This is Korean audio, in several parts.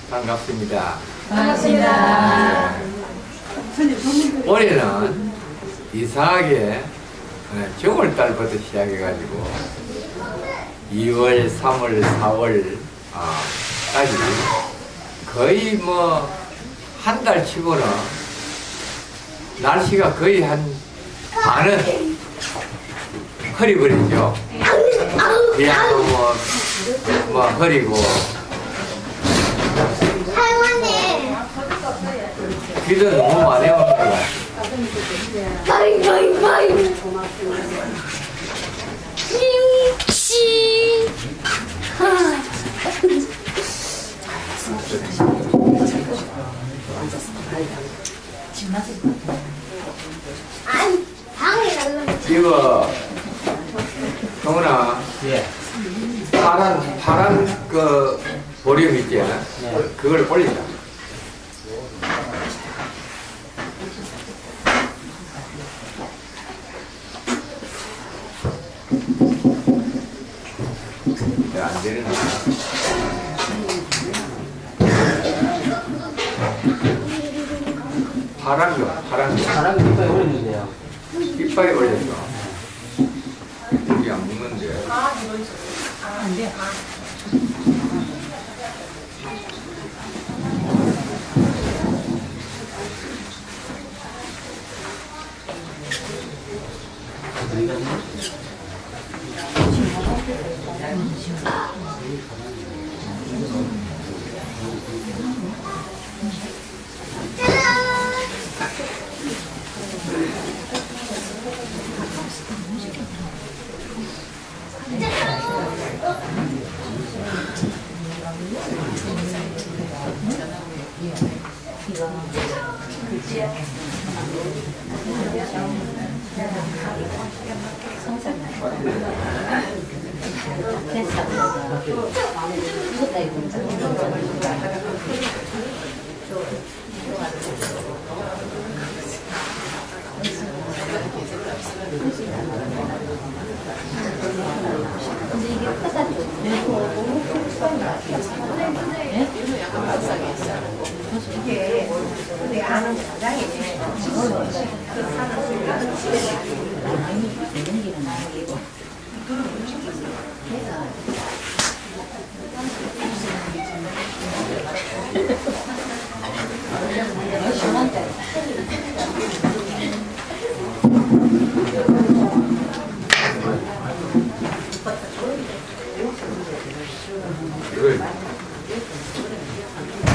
반갑습니다. 반갑습니다. 올해는 이상하게 정월달부터 시작해가지고 2월, 3월, 4월 까지 거의 뭐 한 달 치고는 날씨가 거의 한 반은 흐리버리죠. 그냥 뭐 흐리고 비도 너무 많이 오는 것 같아요. 김치. 이거 동훈아, 파란 그 보리움 있지? 그걸 올리자. 안 되는 파란 거 이빨에 올렸는데요. 이빨에 올렸어. 이게 안 먹는데. 안 돼.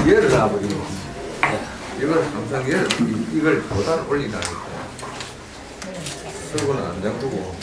열을 놔버리고 이걸 항상 이걸 보단 올리다니까 설거는 안 잠그고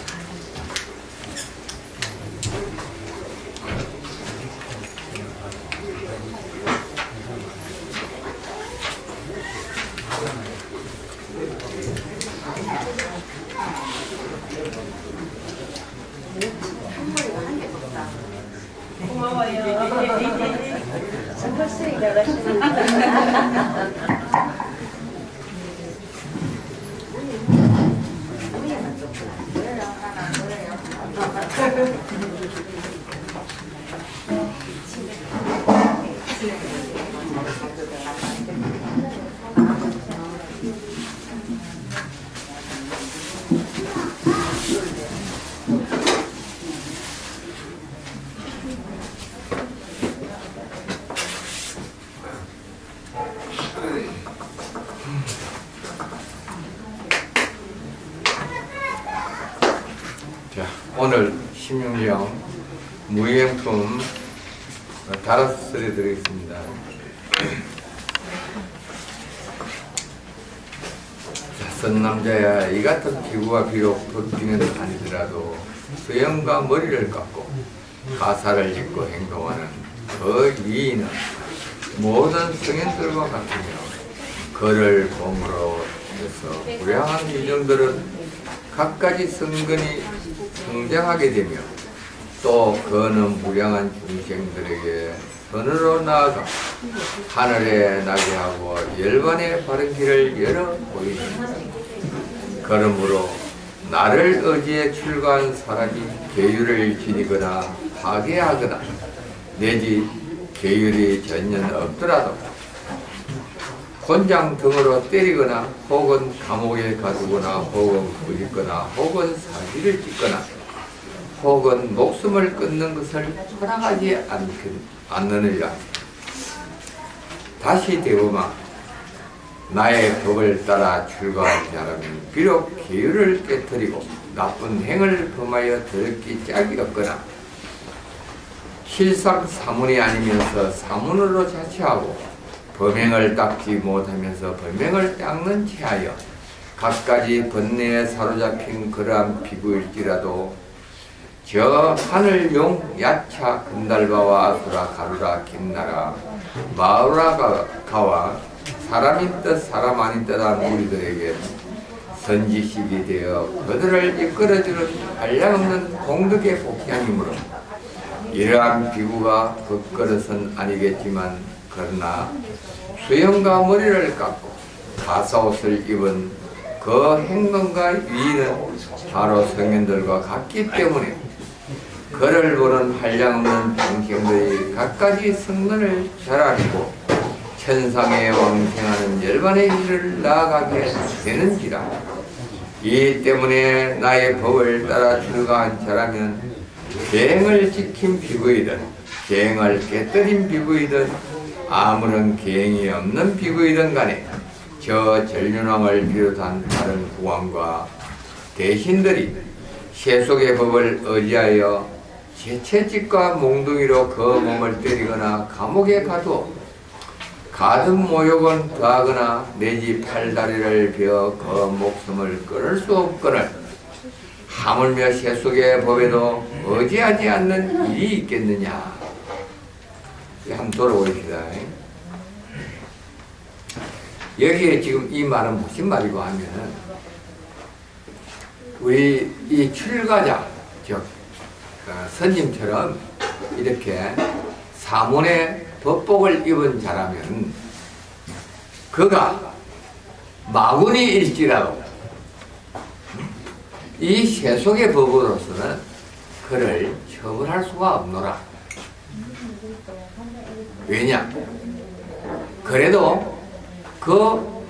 오늘 16령 무의행품 5소리 드리겠습니다. 자선 남자야, 이 같은 기구가 비록 법중은 아니더라도 수염과 머리를 깎고 가사를 짓고 행동하는 그 이인은 모든 성인들과 같으며 그를 봄으로 해서 불량한 이정들은 갖가지 성근이 성장하게 되며 또 그는 불량한 중생들에게 선으로 나아가 하늘에 나게 하고 열반에 바른 길을 열어 보이니 그러므로 나를 의지해 출가한 사람이 계율을 지니거나 파괴하거나 내지 계율이 전혀 없더라도 곤장 등으로 때리거나 혹은 감옥에 가두거나 혹은 부리거나 혹은 사기를 찍거나 혹은 목숨을 끊는 것을 허락하지 않느니라. 다시 대범아, 나의 법을 따라 출가한 사람은 비록 계율을 깨뜨리고 나쁜 행을 범하여 더럽기 짝이 없거나 실상 사문이 아니면서 사문으로 자처하고 범행을 닦지 못하면서 범행을 닦는 체하여 갖가지 번뇌에 사로잡힌 그러한 피부일지라도 저 하늘용 야차 금달바와 아수라 가루라 김나라 마우라가와 사람인 듯 사람 아닌 듯한 우리들에게 선지식이 되어 그들을 이끌어주는 한량없는 공덕의 복향이므로 이러한 비구가 겉그릇은 아니겠지만 그러나 수염과 머리를 깎고 가사옷을 입은 그 행동과 위인은 바로 성인들과 같기 때문에 그를 보는 한량없는 중생들이 갖가지 성문을 자라리고 천상에 왕생하는 열반의 길을 나아가게 되는지라. 이 때문에 나의 법을 따라 출가한 자라면 계행을 지킨 비구이든 계행을 깨뜨린 비구이든 아무런 계행이 없는 비구이든 간에 저 전륜왕을 비롯한 다른 국왕과 대신들이 세속의 법을 의지하여 재채찍과 몽둥이로 그 몸을 때리거나 감옥에 가두어 가든 모욕은 더하거나 내지 팔다리를 베어 그 목숨을 끊을 수 없거늘 하물며 세속의 법에도 의지하지 않는 일이 있겠느냐. 한번 돌아보십시다. 여기에 지금 이 말은 무슨 말이고 하면은 우리 이 출가자 즉 선님처럼 이렇게 사문의 법복을 입은 자라면 그가 마군이일지라도 이 세속의 법으로서는 그를 처벌할 수가 없노라. 왜냐? 그래도 그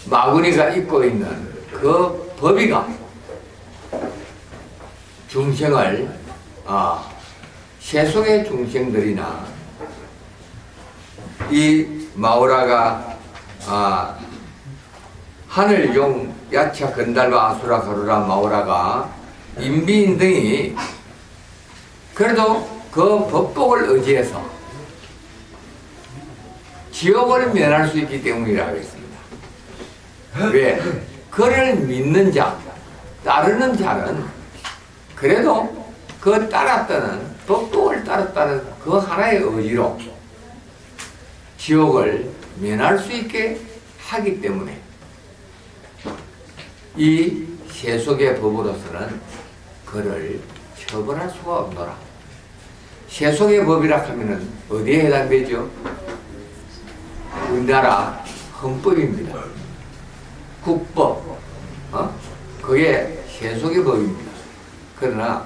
마구니가 입고 있는 그 법의가 중생을 세속의 중생들이나 이 마우라가 하늘용 야차 건달바 아수라 가루라 마우라가 인비인 등이 그래도 그 법복을 의지해서 지옥을 면할 수 있기 때문이라고 했습니다. 왜? 그를 믿는 자, 따르는 자는 그래도 그 따랐다는 법복을 따랐다는 그 하나의 의지로 지옥을 면할 수 있게 하기 때문에 이 세속의 법으로서는 그를 처벌할 수가 없노라. 세속의 법이라 하면은 어디에 해당되죠? 우리나라 헌법입니다. 국법, 그게 세속의 법입니다. 그러나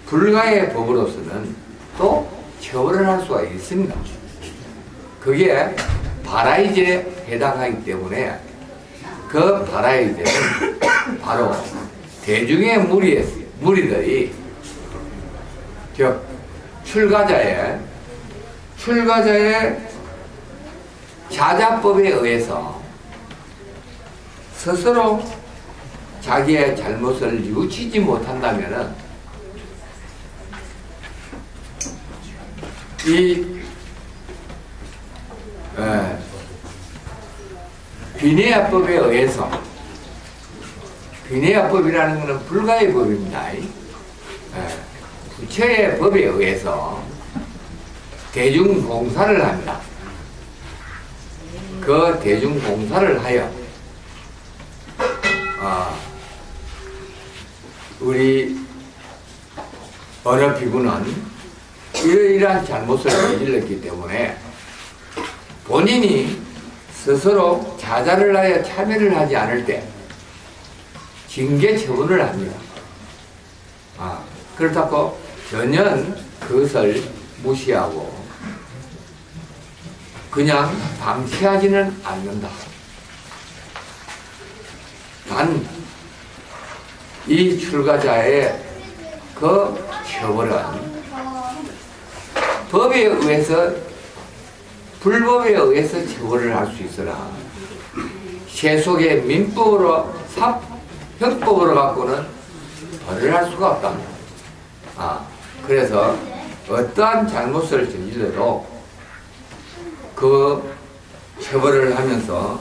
불가의 법으로서는 또 처벌을 할 수가 있습니다. 그게 바라이제에 해당하기 때문에 그 바라이제는 바로 대중의 무리들이 즉 출가자의 자자법에 의해서 스스로 자기의 잘못을 뉘우치지 못한다면 이 비내야법에 의해서, 비내야법이라는 것은 불가의 법입니다. 부처의 법에 의해서 대중봉사를 합니다. 그 대중봉사를 하여 우리 어느 비구는 이러이러한 잘못을 저질렀기 때문에 본인이 스스로 자자를 하여 참여를 하지 않을 때 징계 처분을 합니다. 그렇다고 전혀 그것을 무시하고 그냥 방치하지는 않는다. 단 이 출가자의 그 처벌은 법에 의해서, 불법에 의해서 처벌을 할 수 있으나 세속의 민법으로, 형법으로 갖고는 벌을 할 수가 없답니다. 그래서 어떠한 잘못을 저질러도 그 처벌을 하면서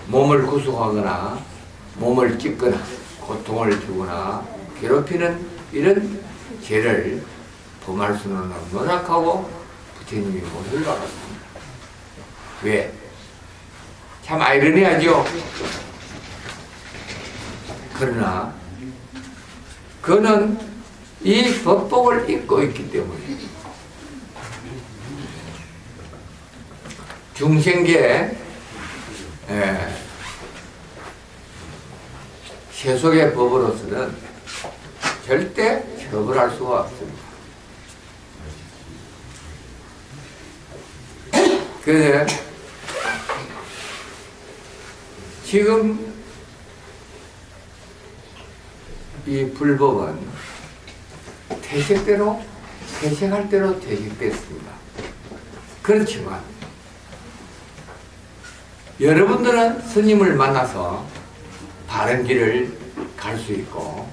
몸을 구속하거나 몸을 찢거나 고통을 주거나 괴롭히는 이런 죄를 범할 수는 없노라 하고 부처님이 못을 박았습니다. 왜? 참 아이러니하죠? 그러나 그는 이 법복을 잊고 있기 때문에 중생계 세속의 법으로서는 절대 처벌할 수가 없습니다. 그래서 지금 이 불법은 퇴색대로, 퇴색할 대로 퇴색됐습니다. 그렇지만 여러분들은 스님을 만나서 바른 길을 갈 수 있고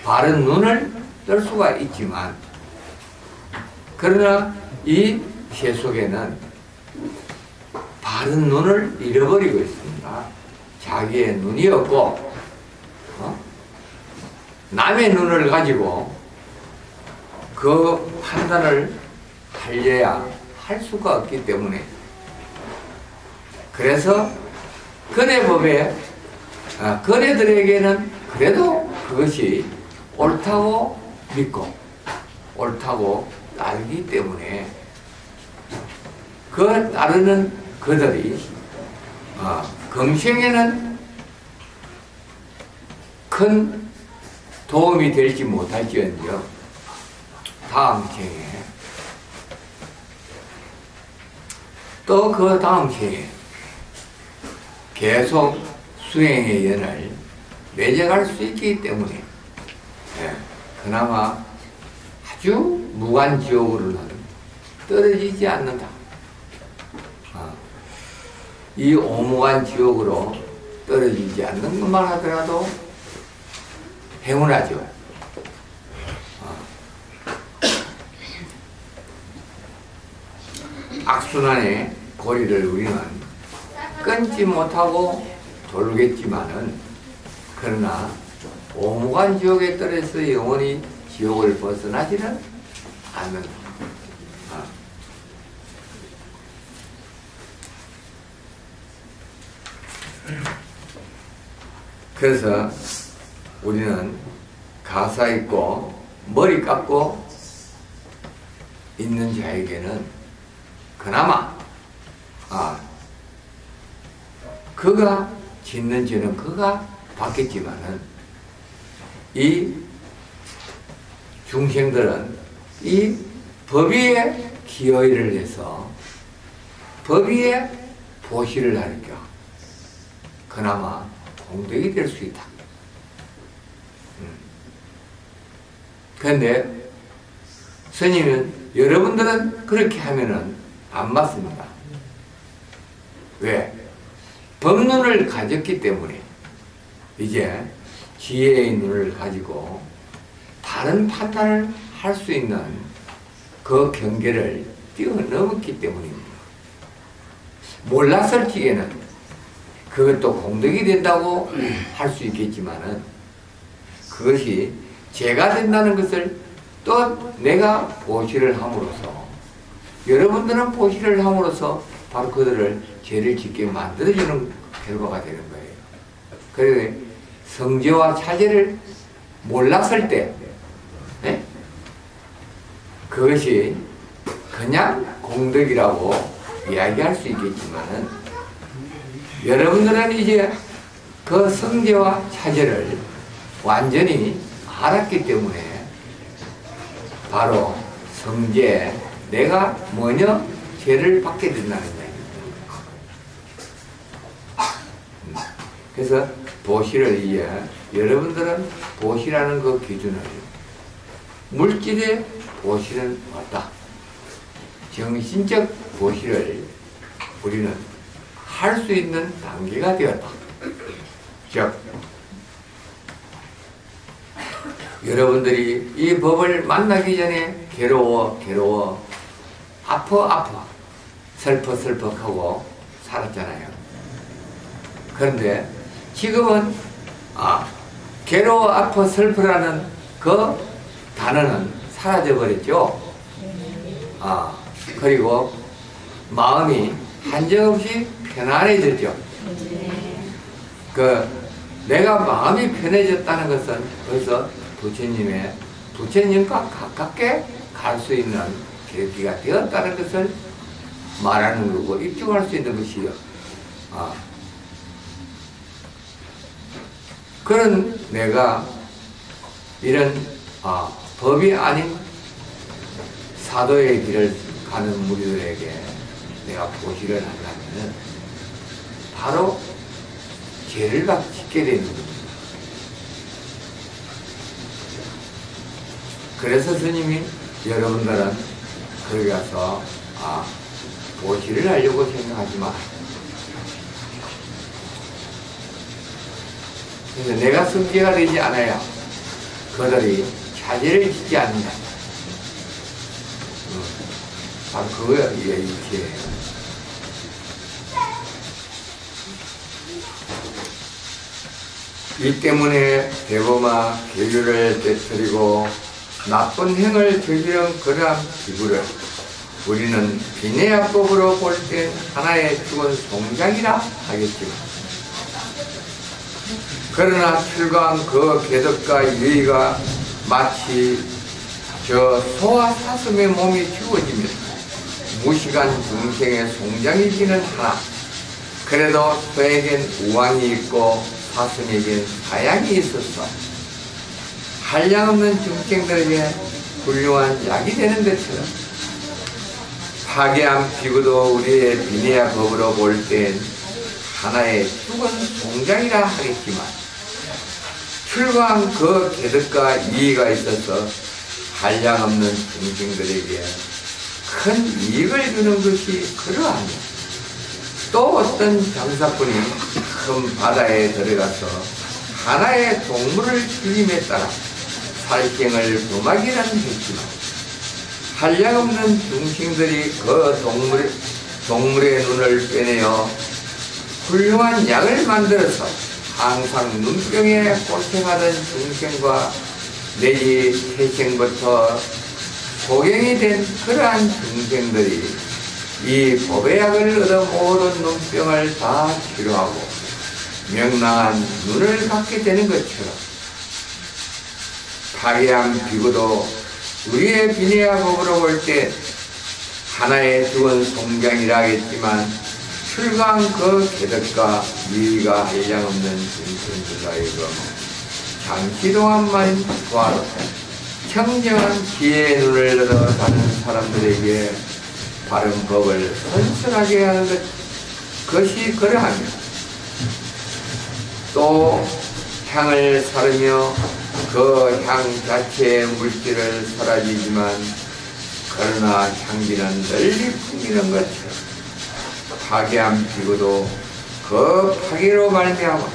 바른 눈을 뜰 수가 있지만, 그러나 이 세속에는 바른 눈을 잃어버리고 있습니다. 자기의 눈이 없고 남의 눈을 가지고 그 판단을 하려야 할 수가 없기 때문에, 그래서 근해법에 근해들에게는 그래도 그것이 옳다고 믿고 옳다고 따르기 때문에 그 따르는 그들이 금생에는 큰 도움이 될지 못할지언정 다음 생에 또 그 다음 생에 계속 수행의 연을 맺어갈 수 있기 때문에 그나마 아주 무간지옥으로는 떨어지지 않는다. 이 오무간 지옥으로 떨어지지 않는 것만 하더라도 행운하죠. 악순환의 고리를 우리는 끊지 못하고 돌겠지만은, 그러나 오무간 지옥에 떨어져서 영원히 지옥을 벗어나지는 않는다. 그래서 우리는 가사 있고 머리 깎고 있는 자에게는 그나마 그가 짓는 죄는 그가 받겠지만은, 이 중생들은 이 법위에 기여를 해서 법위에 보시를 하니까 그나마 공덕이 될 수 있다. 그런데 스님은 여러분들은 그렇게 하면은 안 맞습니다. 왜? 법눈을 가졌기 때문에 이제 지혜의 눈을 가지고 바른 판단을 할 수 있는 그 경계를 뛰어넘었기 때문입니다. 몰랐을 적에는 그것도 공덕이 된다고 할 수 있겠지만은 그것이 죄가 된다는 것을 또 내가 보시를 함으로써 여러분들은 보시를 함으로써 바로 그들을 죄를 짓게 만들어주는 결과가 되는 거예요. 그래서 성죄와 차죄를 몰랐을 때 네? 그것이 그냥 공덕이라고 이야기할 수 있겠지만은 여러분들은 이제 그 성죄와 차죄를 완전히 알았기 때문에 바로 성죄, 내가 뭐냐 죄를 받게 된다는 거예요. 그래서 보시를 이제 여러분들은 보시라는 그 기준을 물질의 보시는 왔다. 정신적 보시를 우리는 할 수 있는 단계가 되었다. 즉 여러분들이 이 법을 만나기 전에 괴로워 아파 슬퍼하고 살았잖아요. 그런데 지금은 괴로워 아파 슬퍼라는 그 단어는 사라져 버렸죠. 그리고 마음이 한정없이 편안해졌죠. 내가 마음이 편해졌다는 것은 벌써 부처님과 가깝게 갈 수 있는 계기가 되었다는 것을 말하는 거고 입증할 수 있는 것이요. 그런 내가 이런 법이 아닌 사도의 길을 가는 무리들에게 내가 보시를 하려면 바로 죄를 짓게 되는 겁니다. 그래서 스님이 여러분들은 거기 가서 보시를 하려고 생각하지 마. 그래서 내가 성죄가 되지 않아야 그들이 차죄를 짓지 않는다. 바로 그거야, 이게 이치예요. 이 때문에 대범아 계율을 깨뜨리고 나쁜 행을 저지른 그러한 기구를 우리는 비내야법으로 볼 땐 하나의 죽은 송장이라 하겠지만 그러나 출가한 그 개덕과 유의가 마치 저 소와 사슴의 몸이 죽어지면 무식한 중생의 송장이 지는 하나 그래도 소에겐 우환이 있고 사슴에겐 사양이 있었어 한량없는 중생들에게 훌륭한 약이 되는 것처럼 파괴한 비구도 우리의 비내야 법으로 볼 땐 하나의 죽은 송장이라 하겠지만 출가한 그 개덕과 이의가 있어서 한량없는 중생들에게 큰 이익을 주는 것이 그러하며 또 어떤 장사꾼이 큰 바다에 들어가서 하나의 동물을 죽임에 따라 살생을 범하기라는 했지만 한량없는 중생들이 그 동물의 눈을 빼내어 훌륭한 약을 만들어서 항상 눈병에 고생하던 중생과 내지 태생부터 소경이 된 그러한 중생들이 이 법의 약을 얻어 모든 눈병을 다 치료하고 명랑한 눈을 갖게 되는 것처럼 파괴한 비구도 우리의 비내야 법으로 볼 때 하나의 죽은 송장이라 하겠지만 출가한 그 개덕과 미의가 한량없는 중생들과 잠시 동안만 보아도 청정한 지혜의 눈을 얻어 가는 사람들에게 바른 법을 선선하게 하는 것이 그러하며 또 향을 사르며 그 향 자체의 물질을 사라지지만 그러나 향기는 널리 풍기는 것처럼 파괴한 비구도 그 파괴로 말미암아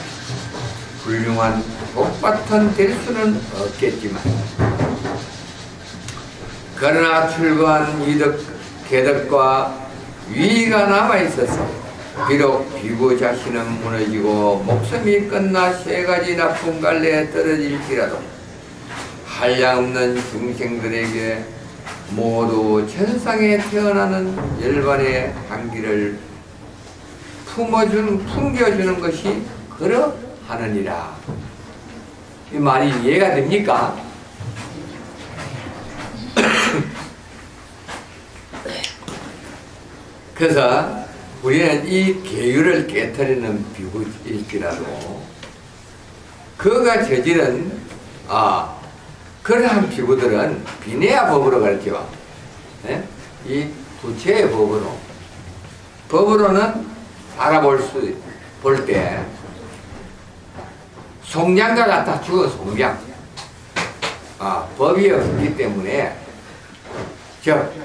훌륭한 복밭은 될 수는 없겠지만 그러나 출거한 계덕과 위가 남아있어서 비록 비구 자신은 무너지고 목숨이 끝나 세 가지 나쁜 갈래에 떨어질지라도 한량없는 중생들에게 모두 천상에 태어나는 열반의 향기를 풍겨주는 것이 그러하느니라. 이 말이 이해가 됩니까? 그래서 우리는 이 계율을 깨트리는 비구일지라도 그가 저지른 그러한 비구들은 비내야 법으로 가르쳐. 이 부처의 법으로는 볼 때 송장과 같아 죽은 송장. 법이 없기 때문에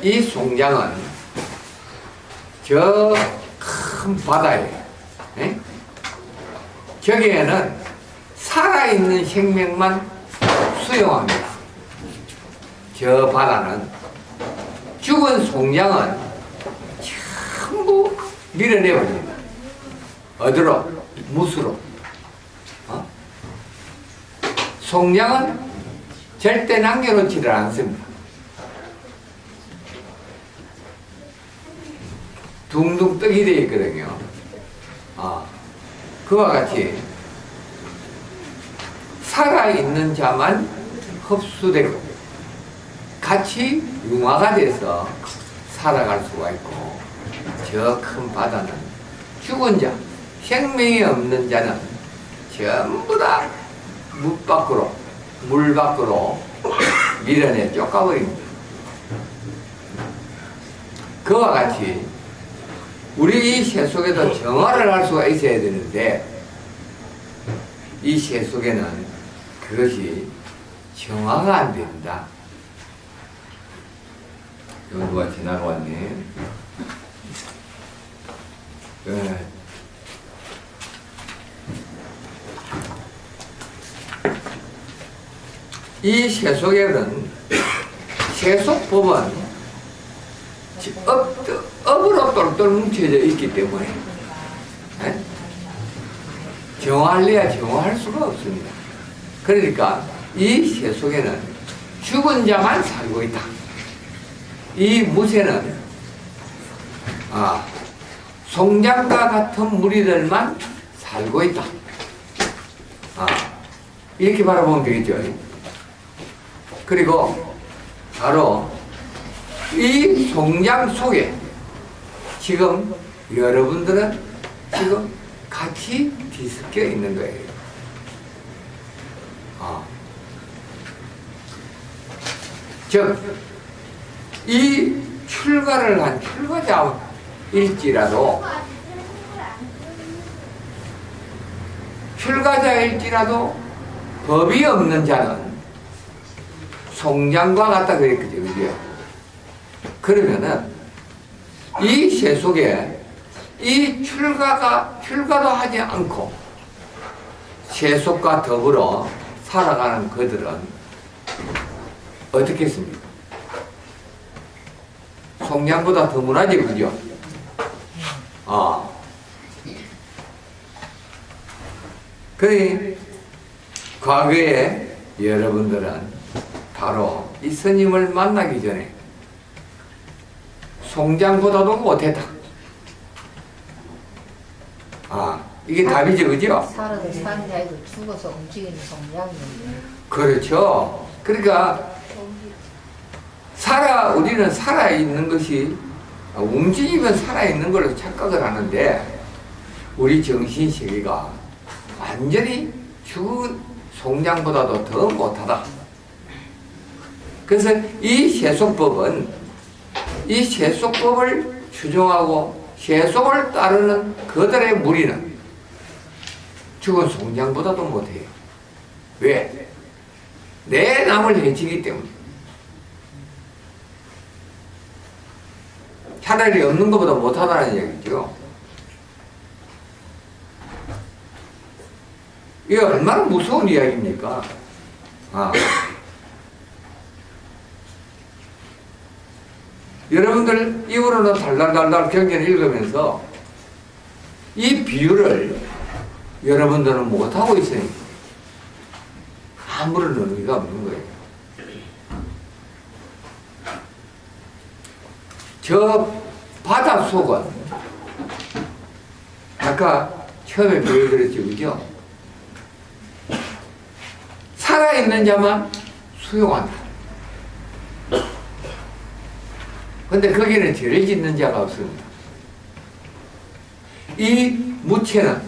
이 송장은 저 큰 바다에 저기에는 살아있는 생명만 수용합니다. 저 바다는 죽은 송장은 전부 밀어내버립니다. 어디로? 무수로. 송장은 절대 남겨놓지를 않습니다. 둥둥 떡이 되어 있거든요. 그와 같이 살아있는 자만 흡수되고 같이 융화가 돼서 살아갈 수가 있고, 저 큰 바다는 죽은 자, 생명이 없는 자는 전부 다 물 밖으로 밀어내 쫓아버립니다. 그와 같이 우리 이 새 속에도 정화를 할 수가 있어야 되는데, 이 새 속에는 그것이 정화가 안 된다. 여기 누가 지나가왔네. 이 새 속에는 세속법은 업으로 똘똘 뭉쳐져 있기 때문에 정화할래야 정화할 수가 없습니다. 그러니까 이 새 속에는 죽은 자만 살고 있다. 이 무새는 송장과 같은 무리들만 살고 있다. 이렇게 바라보면 되겠죠. 그리고 바로 이 송장 속에 지금 여러분들은 지금 같이 뒤섞여 있는 거예요. 즉, 이 출가를 한 출가자일지라도 법이 없는 자는 송장과 같다 그랬거든요. 그죠? 그러면은 이 새 속에 이 출가도 하지 않고 새 속과 더불어 살아가는 그들은 어떻게 했습니까? 송장보다 더 문화지, 그죠? 그래, 과거에 여러분들은 바로 이 스님을 만나기 전에 송장보다도 못했다. 이게 답이죠, 그죠? 살아도 사는 게 아니고 죽어서 움직이는 송장이에요. 그렇죠. 그러니까 우리는 살아있는 것이 움직이면 살아있는 걸로 착각을 하는데, 우리 정신세계가 완전히 죽은 송장보다도 더 못하다. 그래서 이 세속법을 추종하고 세속을 따르는 그들의 무리는 죽은 송장보다도 못해요. 왜? 내 남을 해치기 때문에. 차라리 없는 것보다 못하다는 얘기죠. 이게 얼마나 무서운 이야기입니까? 여러분들 입으로는 달달달달 경전을 읽으면서 이 비유를 여러분들은 못하고 있으니까 아무런 의미가 없는 거예요. 저 바닷속은 아까 처음에 보여드렸죠, 그죠? 살아있는 자만 수용한다. 근데 거기는 죄를 짓는 자가 없습니다. 이 무체는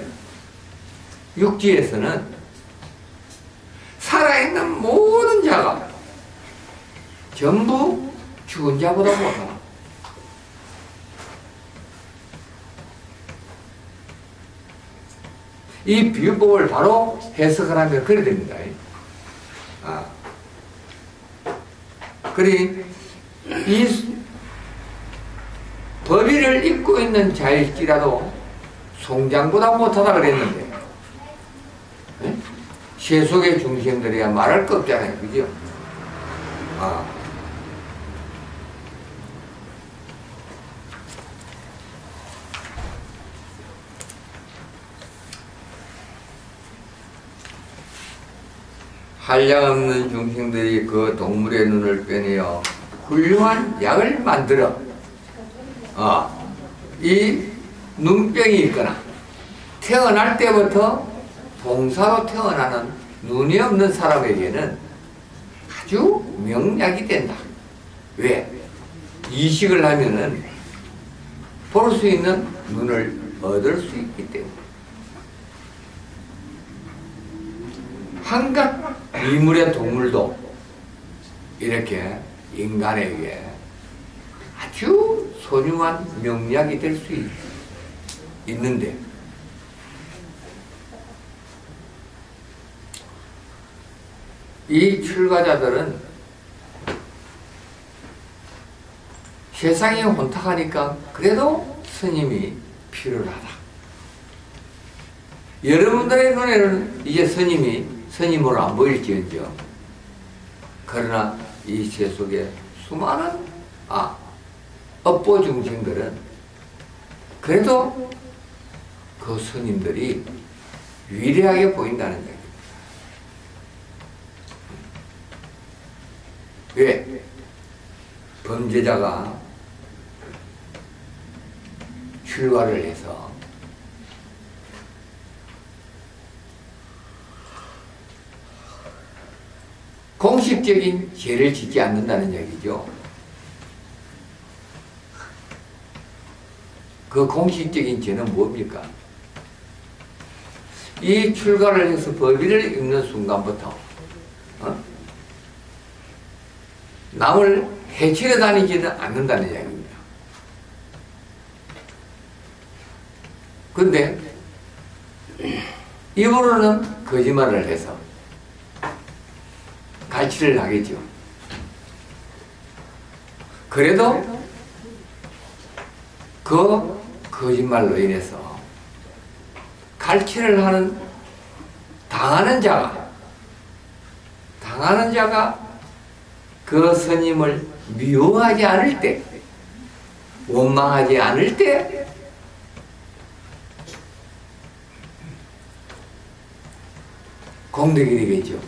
육지에서는 살아있는 모든 자가 전부 죽은 자보다 못하다. 이 비유법을 바로 해석을 하면 그래 됩니다. 그리 이 법의를 입고 있는 자일지라도 송장보다 못하다 그랬는데 세속의 중생들이야 말할 거 없잖아요. 그죠? 한량없는 중생들이 그 동물의 눈을 빼내어 훌륭한 약을 만들어 이 눈병이 있거나 태어날 때부터 동사로 태어나는 눈이 없는 사람에게는 아주 명약이 된다. 왜? 이식을 하면은 볼 수 있는 눈을 얻을 수 있기 때문에. 한갖 이물의 동물도 이렇게 인간에게 아주 소중한 명약이 될 수 있는데 이 출가자들은 세상이 혼탁하니까 그래도 스님이 필요하다. 여러분들의 눈에는 이제 스님으로 안 보일지언정 그러나 이 세속에 수많은 업보 중생들은 그래도 그 스님들이 위대하게 보인다는 얘기입니다. 왜? 범죄자가 출가를 해서 공식적인 죄를 짓지 않는다는 얘기죠. 그 공식적인 죄는 뭡니까? 이 출가를 해서 법의를 읽는 순간부터 남을 해치려 다니지는 않는다는 이야기입니다. 근데 입으로는 거짓말을 해서 갈취를 하겠죠. 그래도 그 거짓말로 인해서 갈취를 당하는 자가 그 스님을 미워하지 않을 때, 원망하지 않을 때 공덕이 되겠죠.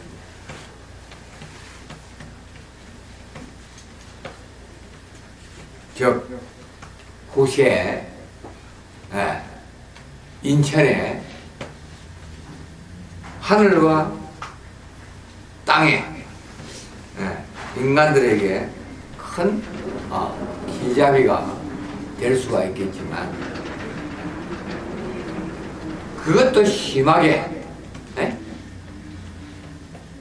즉 호시에 인천에 하늘과 땅에 인간들에게 큰 기잡이가 될 수가 있겠지만 그것도 심하게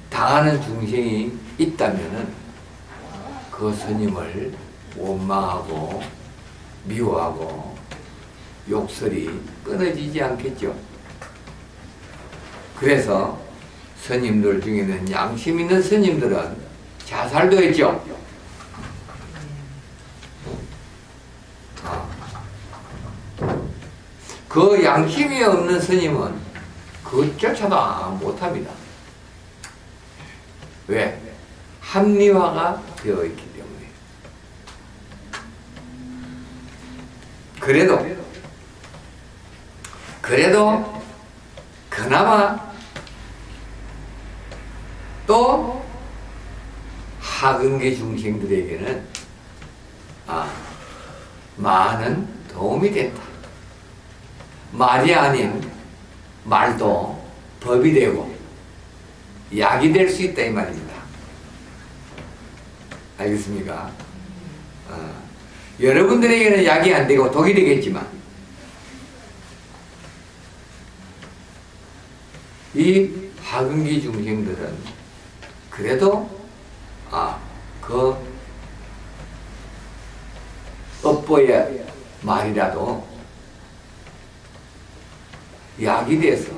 당하는 중생이 있다면은 그 스님을 원망하고 미워하고 욕설이 끊어지지 않겠죠. 그래서 스님들 중에는 양심 있는 스님들은 자살도 했죠. 그 양심이 없는 스님은 그것조차도 못합니다. 왜? 합리화가 되어 있기 때문에. 그래도 그나마 또 하근계 중생들에게는 많은 도움이 된다. 말이 아닌 말도 법이 되고 약이 될 수 있다 이 말입니다. 알겠습니까? 여러분들에게는 약이 안 되고 독이 되겠지만 이 하근기 중생들은 그래도 그 업보의 말이라도 약이 돼서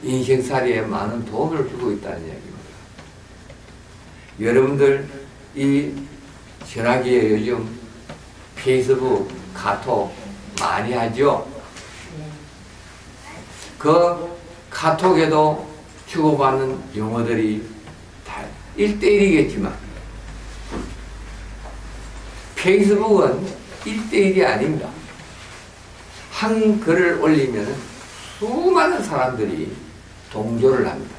인생살이에 많은 도움을 주고 있다는 이야기입니다. 여러분들 이 전화기에 요즘 페이스북, 카톡 많이 하죠? 그 카톡에도 주고받는 용어들이 다 1대1이겠지만 페이스북은 1대1이 아닙니다. 한 글을 올리면 수많은 사람들이 동조를 합니다.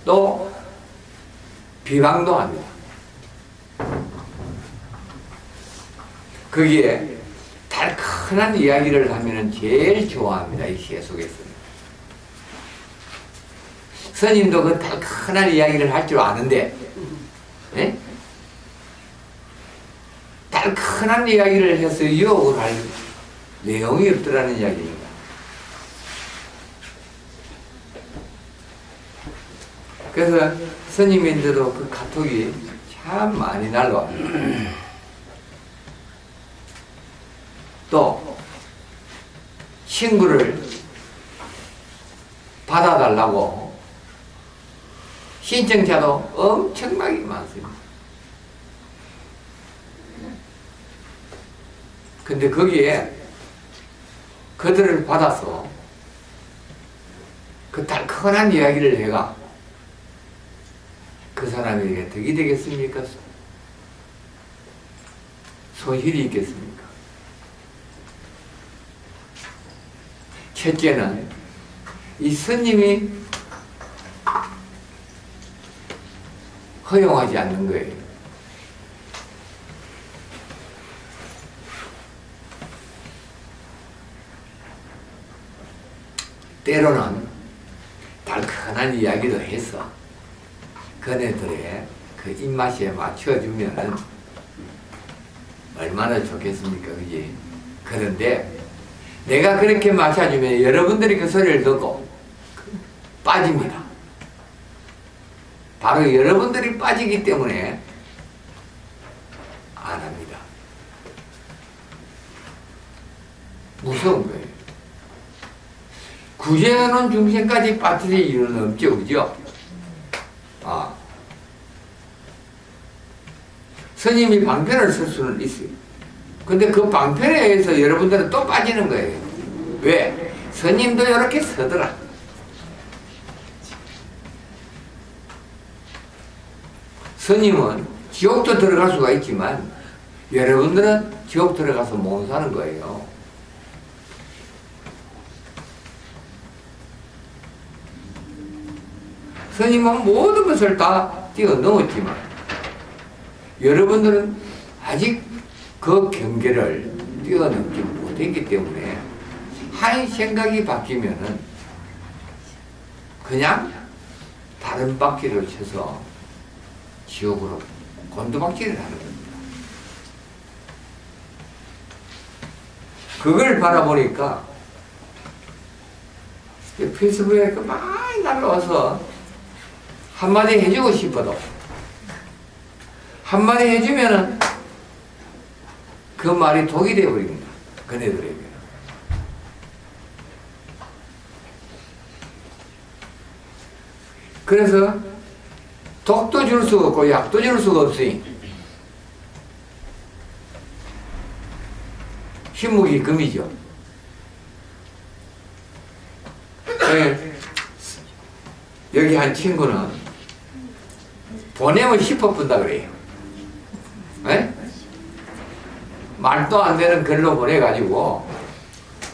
또 비방도 합니다. 거기에 달큰한 이야기를 하면 제일 좋아합니다. 이 시에 속에서는. 스님도 그 달큰한 이야기를 할 줄 아는데 예? 달큰한 이야기를 해서 유혹을 할 내용이 없더라는 이야기입니다. 그래서 스님인데도 그 카톡이 참 많이 날라옵니다. 또 친구를 받아달라고 신청자도 엄청나게 많습니다. 근데 거기에 그들을 받아서 그 달큰한 이야기를 해가 그 사람에게 덕이 되겠습니까? 손실이 있겠습니까? 첫째는 이 스님이 허용하지 않는 거예요. 때로는 달큰한 이야기도 해서 그네들의 그 입맛에 맞춰주면 얼마나 좋겠습니까? 그지? 그런데 내가 그렇게 맞춰주면 여러분들이 그 소리를 듣고 빠집니다. 바로 여러분들이 빠지기 때문에 안 합니다. 무서운 거예요. 구제하는 중생까지 빠뜨릴 이유는 없죠, 그죠? 스님이 방편을 쓸 수는 있어요. 근데 그 방편에 의해서 여러분들은 또 빠지는 거예요. 왜? 스님도 이렇게 서더라. 스님은 지옥도 들어갈 수가 있지만 여러분들은 지옥 들어가서 못 사는 거예요. 스님은 모든 것을 다 뛰어넘었지만 여러분들은 아직 그 경계를 뛰어넘지 못했기 때문에 한 생각이 바뀌면은 그냥 다른 바퀴를 쳐서 지옥으로 곤두박질을 하는 겁니다. 그걸 바라보니까 페이스북에 많이 날라와서 한마디 해주고 싶어도 한마디 해주면은 그 말이 독이 되어버립니다. 그네들에게. 그래서 독도 줄 수가 없고 약도 줄 수가 없으니 신묵이 금이죠. 여기 한 친구는 보내면 씹어뿐다 그래요. 에? 말도 안 되는 글로 보내가지고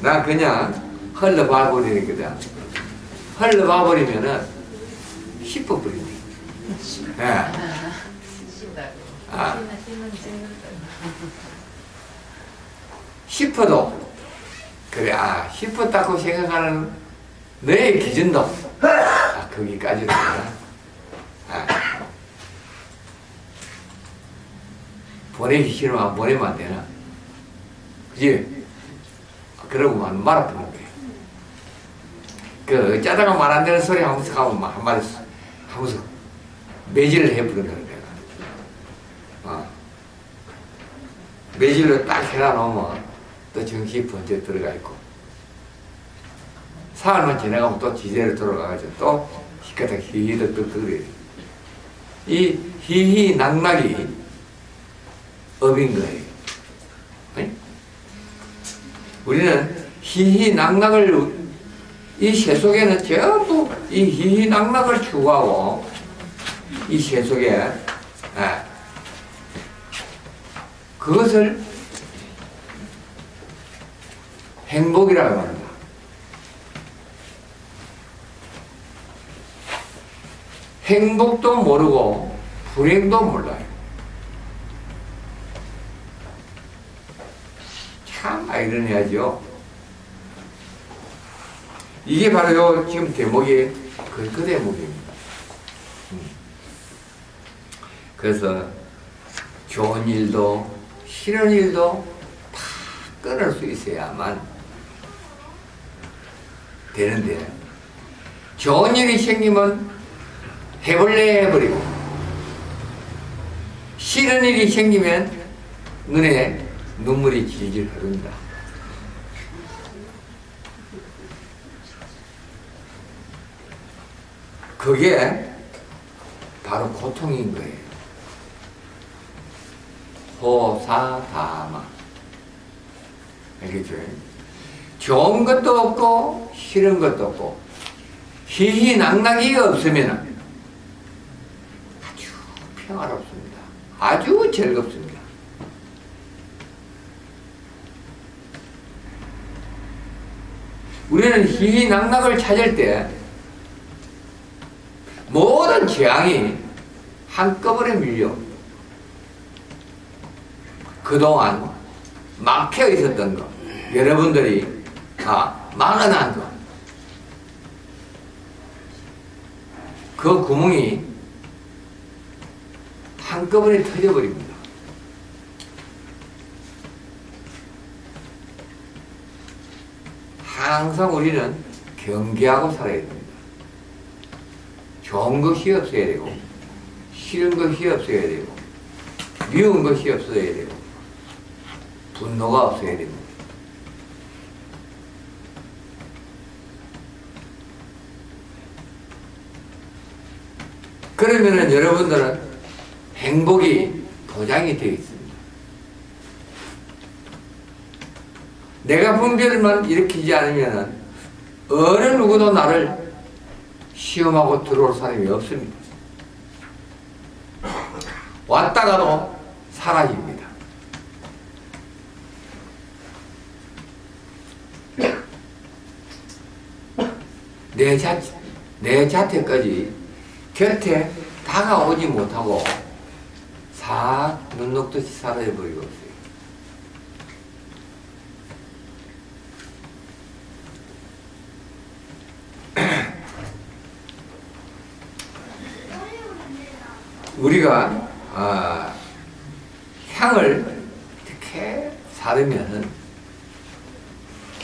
나 그냥 흘러봐 버리는 거다. 흘러봐 버리면은 씹어버린다. 예. 아. 씹어도 그래, 아, 씹었다고 생각하는 너의 기준도 아, 거기까지로구나. 아. 보내기 싫으면 보내면 안 되나? 그지? 그러고만 말아보는 거예요. 그, 짜다가 말 안 되는 소리 하면서 가면 한마디 하면서 매질을 해버리는 거야. 매질로 딱 해놔놓으면 또 정신이 번쩍 들어가 있고, 사흘만 지나가면 또 지대로 돌아가가지고 또 시끄럽게 히히덕덕 그래요. 이 히히 낙낙이 업인 거예요. 네? 우리는 히히 낙낙을, 이 세속에는 전부 이 히히 낙낙을 추구하고, 이 세속에, 그것을 행복이라고 합니다. 행복도 모르고 불행도 몰라요. 참 아이러니하죠. 이게 바로 요 지금 대목이 그 대목입니다. 그래서 좋은 일도 싫은 일도 다 끊을 수 있어야만 되는데, 좋은 일이 생기면 해볼래 해버리고, 싫은 일이 생기면 눈에 눈물이 질질 흐른다. 그게 바로 고통인 거예요. 호사다마. 알겠죠? 좋은 것도 없고 싫은 것도 없고 희희낙낙이 없으면 아주 평화롭습니다. 아주 즐겁습니다. 우리는 희희낙낙을 찾을 때 모든 재앙이 한꺼번에 밀려 그동안 막혀 있었던 거, 여러분들이 막아난 거, 그 구멍이 한꺼번에 터져버립니다. 항상 우리는 경계하고 살아야 됩니다. 좋은 것이 없어야 되고, 싫은 것이 없어야 되고, 미운 것이 없어야 되고, 분노가 없어야 됩니다. 그러면은 여러분들은 행복이 보장이 되어 있습니다. 내가 분별만 일으키지 않으면은 어느 누구도 나를 시험하고 들어올 사람이 없습니다. 왔다가도 사라집니다. 내 자태까지 곁에 다가오지 못하고 싹 눈 녹듯이 사라져버리고 있어요. 우리가 향을 이렇게 사르면은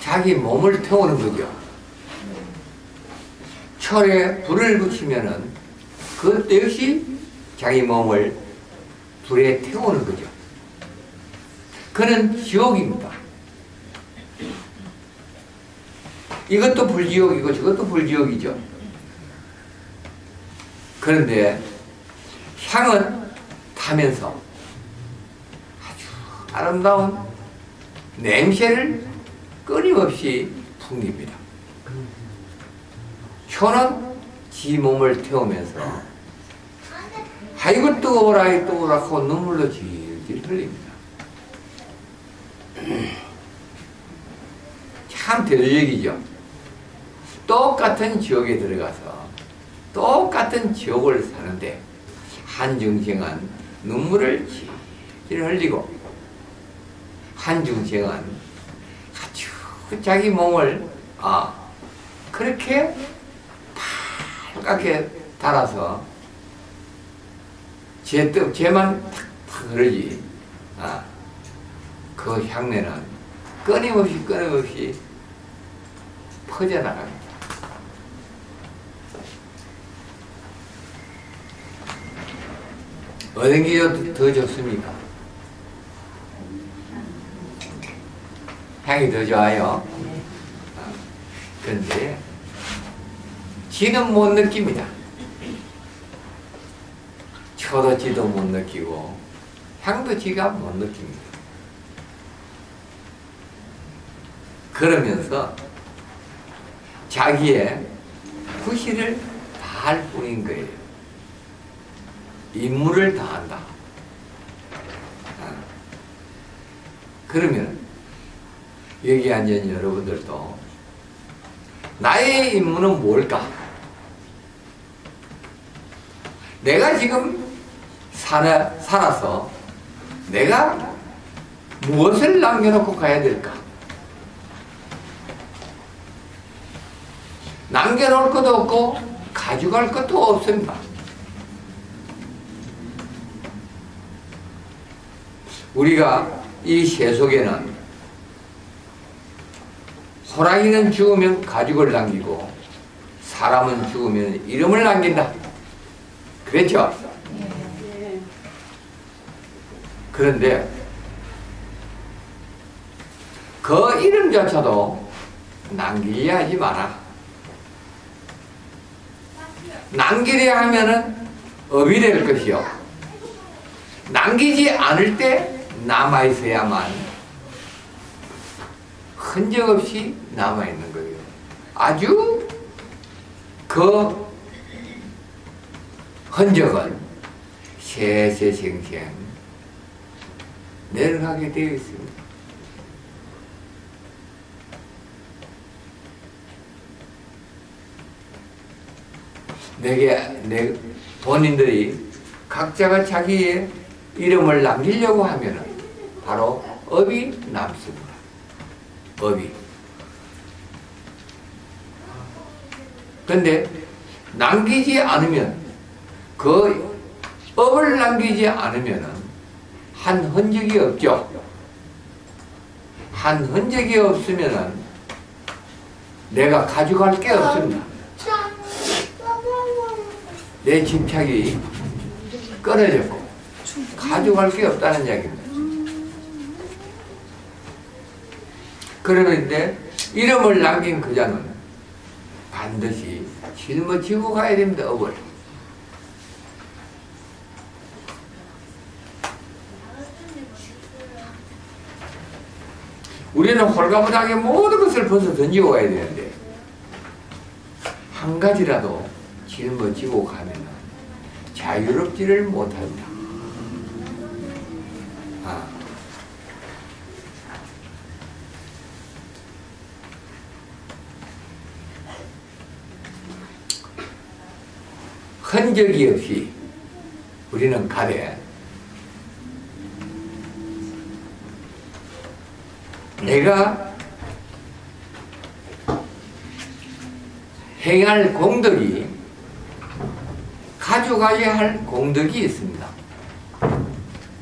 자기 몸을 태우는 거죠. 철에 불을 붙이면은 그것 역시 자기 몸을 불에 태우는 거죠. 그는 지옥입니다. 이것도 불지옥이고 저것도 불지옥이죠. 그런데 향은 타면서 아주 아름다운 냄새를 끊임없이 풍깁니다. 효는 지 몸을 태우면서 아이고 뜨거워라 뜨거워라 하고 눈물로 질질 흘립니다. 참 대조적이죠. 똑같은 지옥에 들어가서 똑같은 지옥을 사는데 한 중생은 눈물을 질질 흘리고 한 중생은 아주 자기 몸을 그렇게 빨갛게 달아서 쟤만 탁탁 흐르지. 그 향내는 끊임없이 퍼져나갑니다. 어떤 게 더 좋습니까? 향이 더 좋아요. 그런데 지는 못 느낍니다. 쳐도 지도 못 느끼고 향도 지가 못 느낍니다. 그러면서 자기의 부실을 다할 뿐인 거예요. 임무를 다한다. 그러면 여기 앉은 여러분들도 나의 임무는 뭘까? 내가 지금 살아서 내가 무엇을 남겨놓고 가야 될까? 남겨놓을 것도 없고 가져갈 것도 없습니다. 우리가 이 세속에는 호랑이는 죽으면 가죽을 남기고 사람은 죽으면 이름을 남긴다. 그랬죠? 그런데 그 이름조차도 남기려 하지 마라. 남기려 하면은 업이 될 것이요. 남기지 않을 때 남아있어야만 흔적 없이 남아있는 거예요. 아주 그 흔적은 세세생생 내려가게 되어 있습니다. 본인들이 각자가 자기의 이름을 남기려고 하면은 바로 업이 남습니다. 업이. 근데 남기지 않으면, 그 업을 남기지 않으면은 한 흔적이 없죠. 한 흔적이 없으면은 내가 가져갈 게 없습니다. 내 집착이 끊어졌고 가져갈 게 없다는 이야기입니다. 그런데 이름을 남긴 그 자는 반드시 짊어지고 가야 됩니다. 업을. 우리는 홀가분하게 모든 것을 벗어 던지고 가야 되는데 한 가지라도 짊어지고 가면 자유롭지를 못합니다. 흔적이 없이 우리는 가되 내가 행할 공덕이 가져가야 할 공덕이 있습니다.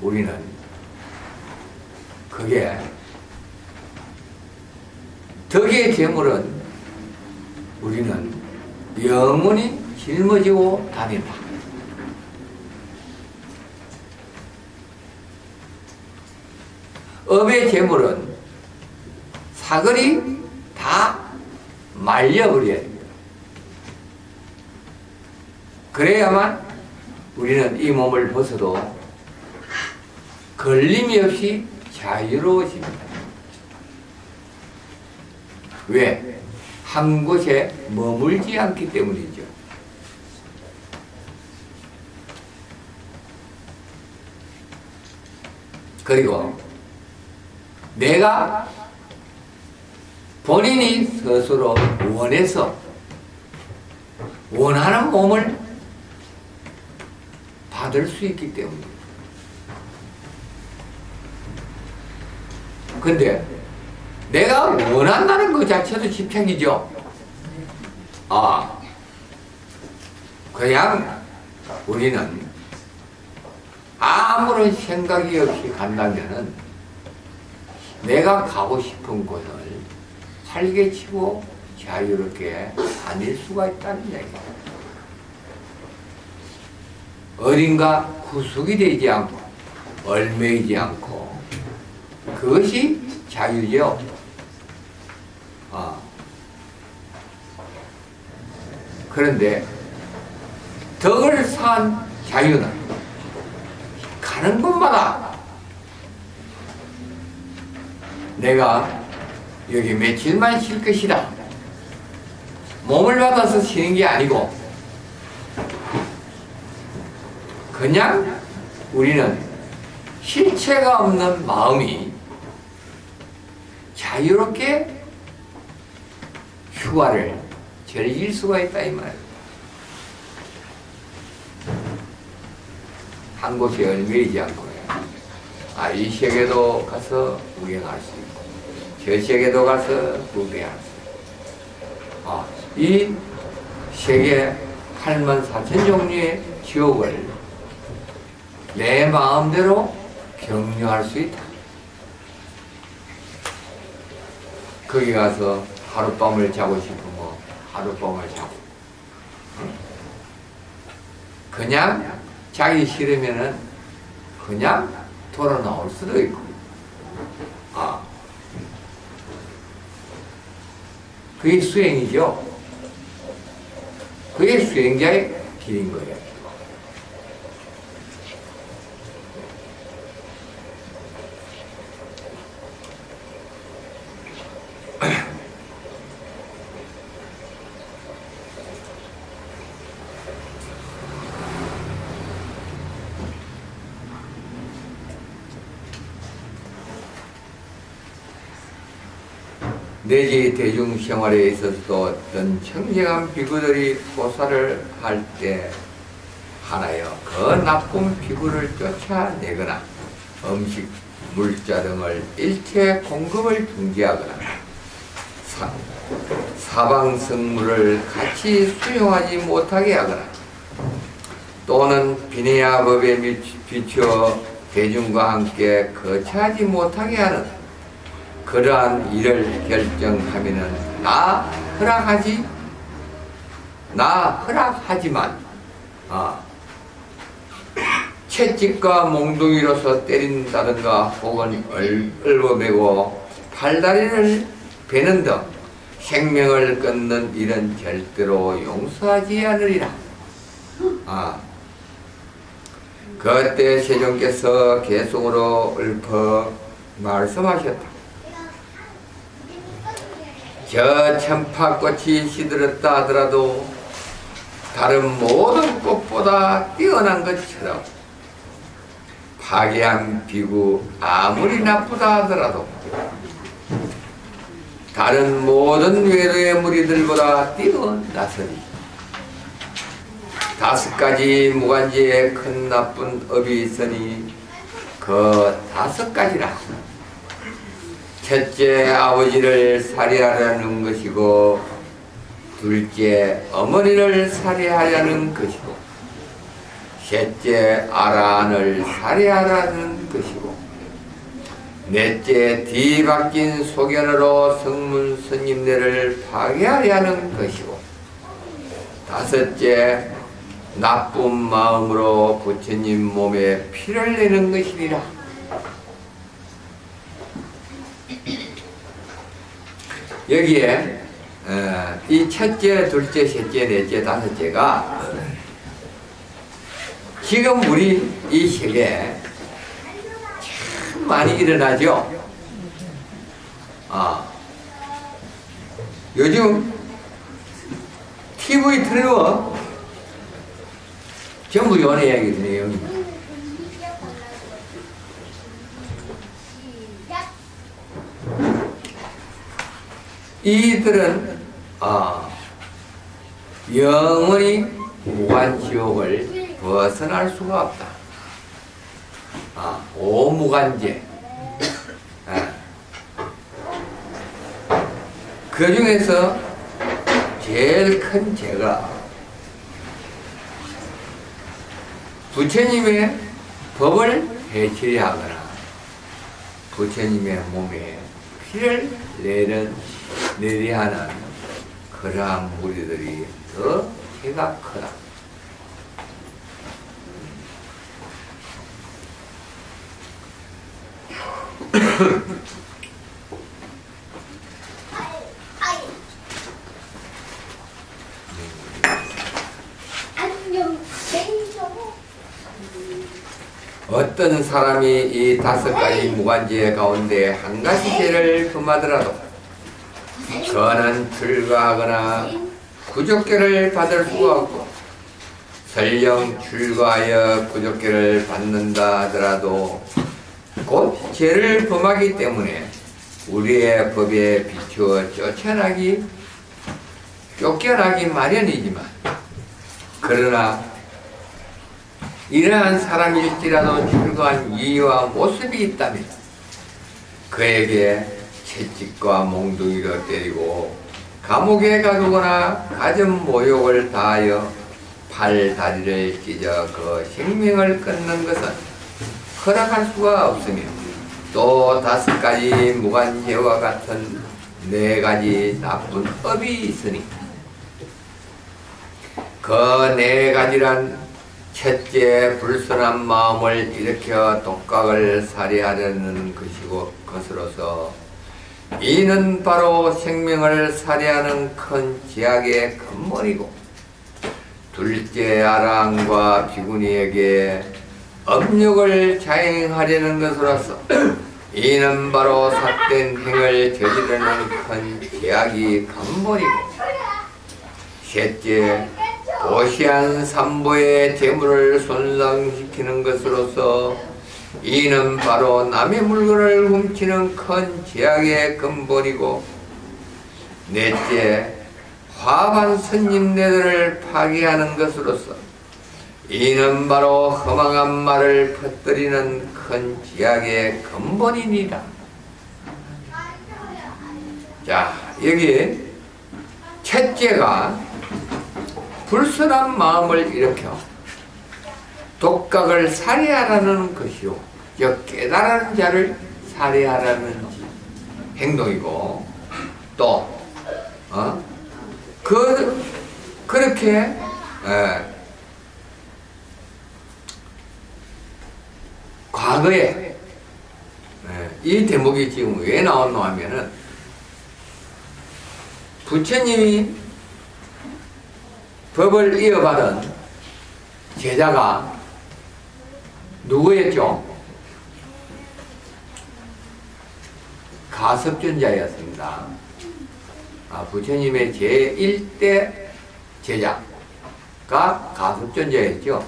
우리는 그게 덕의 재물은 우리는 영원히 짊어지고 다닌다. 업의 재물은 사거리 다 말려버려야 됩니다. 그래야만 우리는 이 몸을 벗어도 걸림이 없이 자유로워집니다. 왜? 한 곳에 머물지 않기 때문이죠. 그리고 내가 본인이 스스로 원해서 원하는 몸을 받을 수 있기 때문에. 근데 내가 원한다는 것 자체도 집착이죠. 그냥 우리는 아무런 생각이 없이 간다면은 내가 가고 싶은 곳을 활개치고 자유롭게 다닐 수가 있다는 얘기예요. 어딘가 구속이 되지 않고 얽매이지 않고 그것이 자유죠. 그런데 덕을 산 자유는 가는 곳마다 내가 여기 며칠만 쉴 것이다. 몸을 받아서 쉬는 게 아니고 그냥 우리는 실체가 없는 마음이 자유롭게 휴가를 즐길 수가 있다 이 말이에요. 한 곳에 얽매이지 않고요. 이 세계도 가서 구경할 수 있고 저 세계도 가서 구경할 수 있고 이 세계 84,000 종류의 지옥을 내 마음대로 경유할 수 있다. 거기 가서 하룻밤을 자고 싶으면 하룻밤을 자고 그냥 자기 싫으면은 그냥 돌아 나올 수도 있고 그게 수행이죠. 그게 수행자의 길인 거예요. 내지 대중생활에 있어서도 어떤 청정한 비구들이 포사를 할 때 하나여 그 나쁜 비구를 쫓아내거나 음식, 물자 등을 일체 공급을 중지하거나 사방성물을 같이 수용하지 못하게 하거나 또는 비내야법에 비추어 대중과 함께 거처하지 못하게 하는 그러한 일을 결정하면은 나 허락하지만 채찍과 몽둥이로서 때린다든가 혹은 얼버매고 팔다리를 베는 등 생명을 끊는 일은 절대로 용서하지 않으리라. 그때 세종께서 개송으로 읊어 말씀하셨다. 저 천파꽃이 시들었다 하더라도 다른 모든 꽃보다 뛰어난 것처럼 파괴한 비구 아무리 나쁘다 하더라도 다른 모든 외도의 무리들보다 뛰어나서니 5가지 무관지에 큰 나쁜 업이 있으니 그 5가지라. 첫째, 아버지를 살해하려는 것이고, 둘째, 어머니를 살해하려는 것이고, 셋째, 아라한을 살해하려는 것이고, 넷째, 뒤바뀐 소견으로 성문 스님네를 파괴하려는 것이고, 다섯째, 나쁜 마음으로 부처님 몸에 피를 내는 것이니라. 여기에 이 첫째, 둘째, 셋째, 넷째, 다섯째가 지금 우리 이 세계에 참 많이 일어나죠. 요즘 TV 틀어 전부 연애 이야기 내용입니다. 이들은 영원히 무간지옥을 벗어날 수가 없다. 오무간제. 그 중에서 제일 큰 죄가 부처님의 법을 해치하거나 부처님의 몸에 피를 내려 하는 그러한 무리들이 더 죄가 크다. 어떤 사람이 이 5가지 무간죄 가운데 한 가지 죄를 범하더라도 그는 출가하거나 구족계를 받을 수가 없고, 설령 출가하여 구족계를 받는다 하더라도 곧 죄를 범하기 때문에 우리의 법에 비추어 쫓겨나기 마련이지만, 그러나 이러한 사람일지라도 출가한 이유와 모습이 있다면 그에게 채찍과 몽둥이로 때리고 감옥에 가두거나 가정 모욕을 다하여 팔, 다리를 찢어 그 생명을 끊는 것은 허락할 수가 없으며, 또 5가지 무간죄와 같은 4가지 나쁜 업이 있으니 그 4가지란 첫째, 불선한 마음을 일으켜 독각을 살해하려는 것으로서 이는 바로 생명을 살해하는 큰 죄악의 근본이고, 둘째, 아랑과 비구니에게 업력을 자행하려는 것으로서 이는 바로 삿된 행을 저지르는 큰 죄악이 근본이고, 셋째, 보시한 삼보의 재물을 손상시키는 것으로서 이는 바로 남의 물건을 훔치는 큰 죄악의 근본이고, 넷째, 화반 스님네들을 파괴하는 것으로서 이는 바로 허망한 말을 퍼뜨리는 큰 죄악의 근본이니라. 자, 여기 첫째가 불선한 마음을 일으켜 독각을 살해하라는 것이요, 즉 깨달은 자를 살해하라는 행동이고, 또 그렇게 과거에 이 대목이 지금 왜 나왔노 하면은, 부처님이 법을 이어받은 제자가 누구였죠? 가섭존자였습니다. 부처님의 제1대 제자가 가섭존자였죠.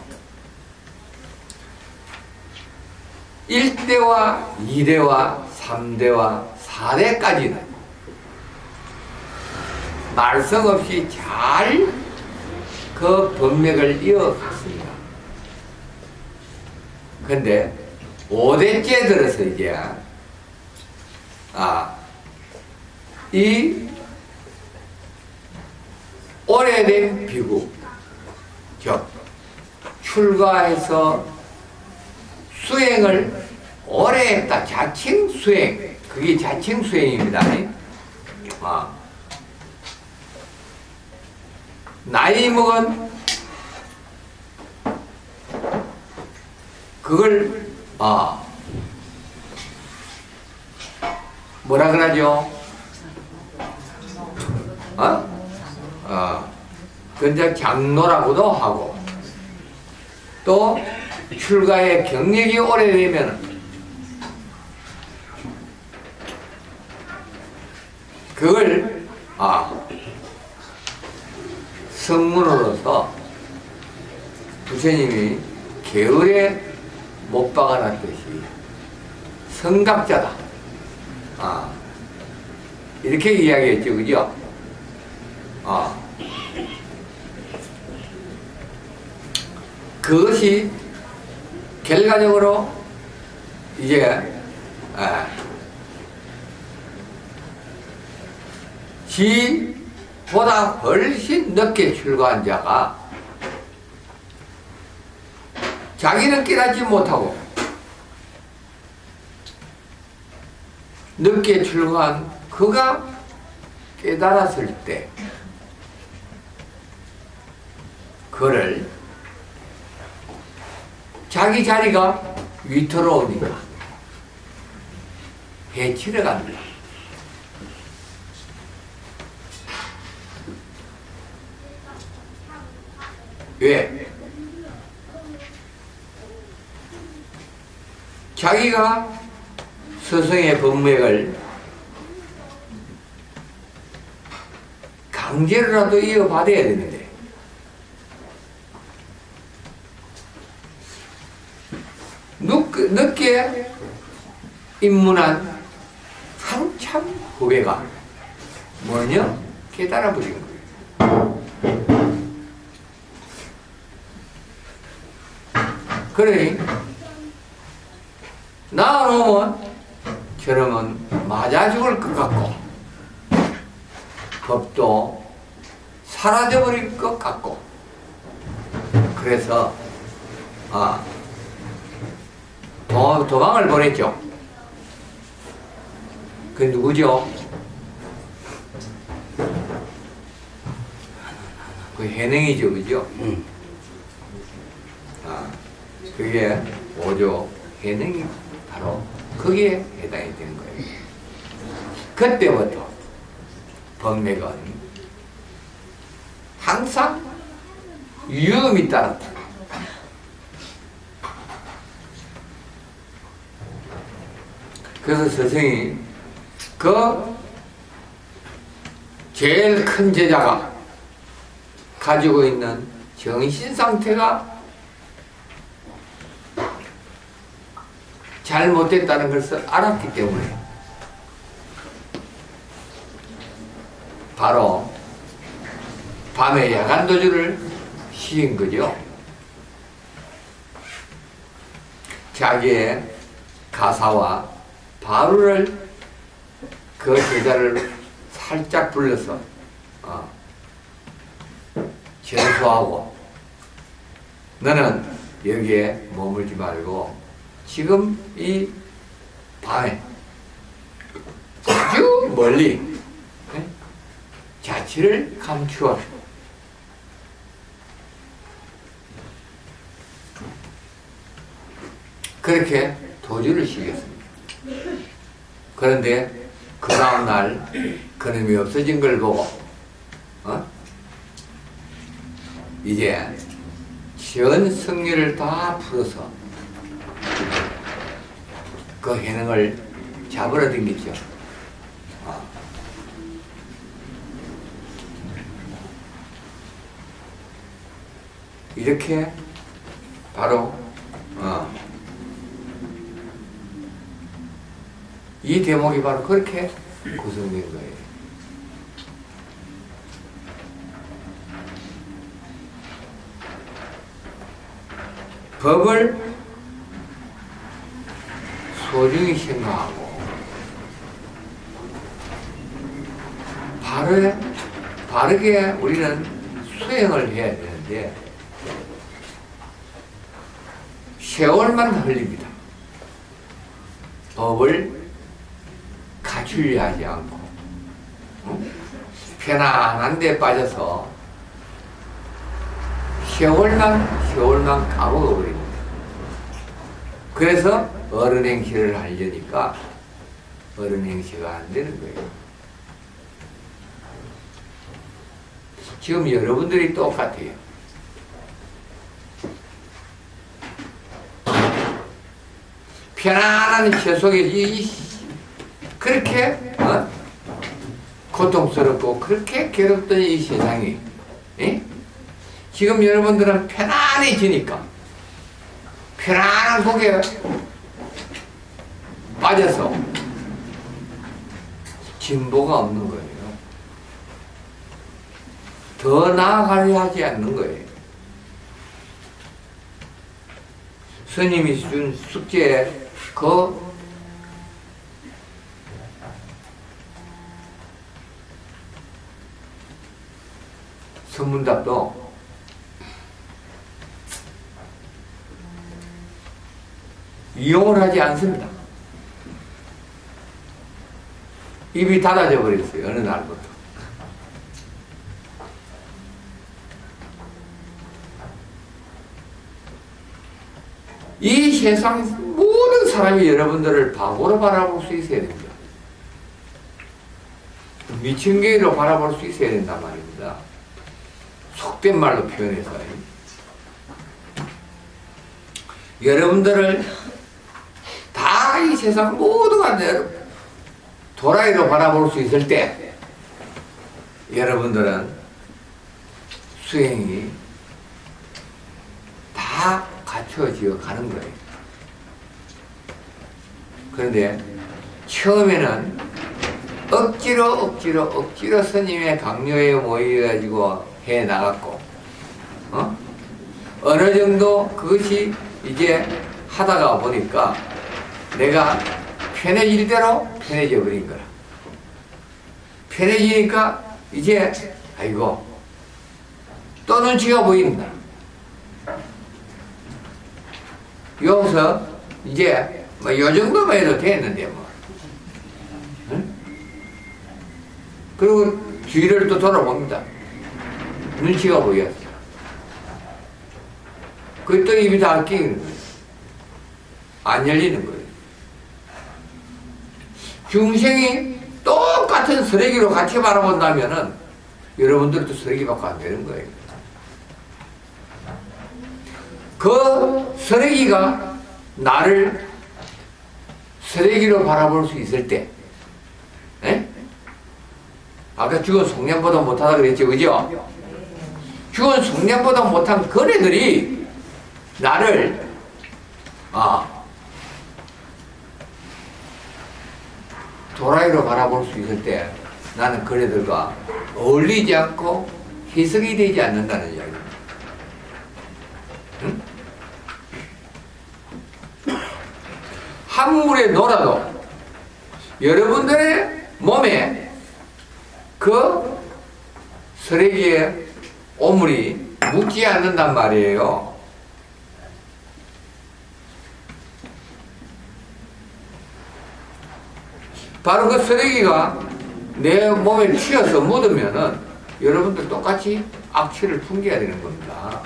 1대와 2대와 3대와 4대까지는 말썽 없이 잘 그 법맥을 이어갔습니다. 근데 5대째 들어서 이제 이 오래된 비구, 즉 출가해서 수행을 오래 했다. 자칭 수행, 그게 자칭 수행입니다. 나이 먹은 그걸 뭐라 그러죠? 근데 장로라고도 하고, 또 출가의 경력이 오래되면 그걸 성문으로서 부처님이 게을에 못 박아놨듯이 성각자다. 이렇게 이야기했죠. 그죠? 그것이 결과적으로 이제 지보다 훨씬 늦게 출가한 자가 자기는 깨닫지 못하고 늦게 출가한 그가 깨달았을 때 그를 자기 자리가 위태로우니까 해치러 갑니다. 왜? 자기가 스승의 법맥을 강제로라도 이어받아야 되는데 늦게 입문한 한참 후배가 뭐냐? 깨달아버린 거예요. 그래 나아놓으면 저러면 맞아 죽을 것 같고 법도 사라져버릴 것 같고 그래서 도망을 보냈죠. 그 누구죠? 그 해능이죠. 그죠? 그게 오조 해능이 바로 거기에 해당이 되는 거예요. 그때부터 법맥은 항상 위험이 따랐다. 그래서 스승이 그 제일 큰 제자가 가지고 있는 정신 상태가 잘못됐다는 것을 알았기 때문에 바로 밤에 야간 도주를 시킨 거죠. 자기의 가사와 바루를 그 제자를 살짝 불러서 전수하고 너는 여기에 머물지 말고 지금 이 밤에 아주 멀리 자취를 감추어 그렇게 도주를 시켰습니다. 그런데 그 다음날 그놈이 없어진 걸 보고 이제 전 승리를 다 풀어서 그 해능을 잡으러 댕겼죠. 이렇게 바로 이 대목이 바로 그렇게 구성된 거예요. 법을 소중히 생각하고 바르게 우리는 수행을 해야 되는데 세월만 흘립니다. 법을 갖추려 하지 않고 편안한 데 빠져서 세월만 까먹어 버립니다. 그래서 어른 행시를 하려니까 어른 행시가 안 되는 거예요. 지금 여러분들이 똑같아요. 편안한 세 속에 그렇게 고통스럽고 그렇게 괴롭던 이 세상이 지금 여러분들은 편안해지니까 편안한 곡에 빠져서 진보가 없는 거예요. 더 나아가려 하지 않는 거예요. 스님이 준 숙제, 선문답도 이용을 하지 않습니다. 입이 닫아져 버렸어요. 어느 날부터. 이 세상 모든 사람이 여러분들을 바보로 바라볼 수 있어야 됩니다. 미친 개로 바라볼 수 있어야 된단 말입니다. 속된 말로 표현해서. 여러분들을 다 이 세상 모두가 도라이로 바라볼 수 있을 때 여러분들은 수행이 다 갖춰져 가는 거예요. 그런데 처음에는 억지로 스님의 강요에 모여가지고 해 나갔고, 어느 정도 그것이 이제 하다가 보니까 내가 편해질 대로 편해져 버린 거라. 편해지니까 이제 아이고 또 눈치가 보입니다. 여기서 이제 뭐 요 정도만 해도 됐는데 뭐. 응? 그리고 뒤를 또 돌아봅니다. 눈치가 보였어. 그때 입이 다 끼는 거예요. 안 열리는 거예요. 중생이 똑같은 쓰레기로 같이 바라본다면은 여러분들도 쓰레기 받고 안 되는 거예요. 그 쓰레기가 나를 쓰레기로 바라볼 수 있을 때, 에? 아까 죽은 송년보다 못하다 그랬죠, 그죠? 죽은 송년보다 못한 그네들이 나를 도라이로 바라볼 수 있을 때 나는 그네들과 어울리지 않고 희석이 되지 않는다는 이야기입니다. 응? 한 물에 놀아도 여러분들의 몸에 그 쓰레기의 오물이 묻지 않는단 말이에요. 바로 그 쓰레기가 내 몸에 튀어서 묻으면은 여러분들 똑같이 악취를 풍겨야 되는 겁니다.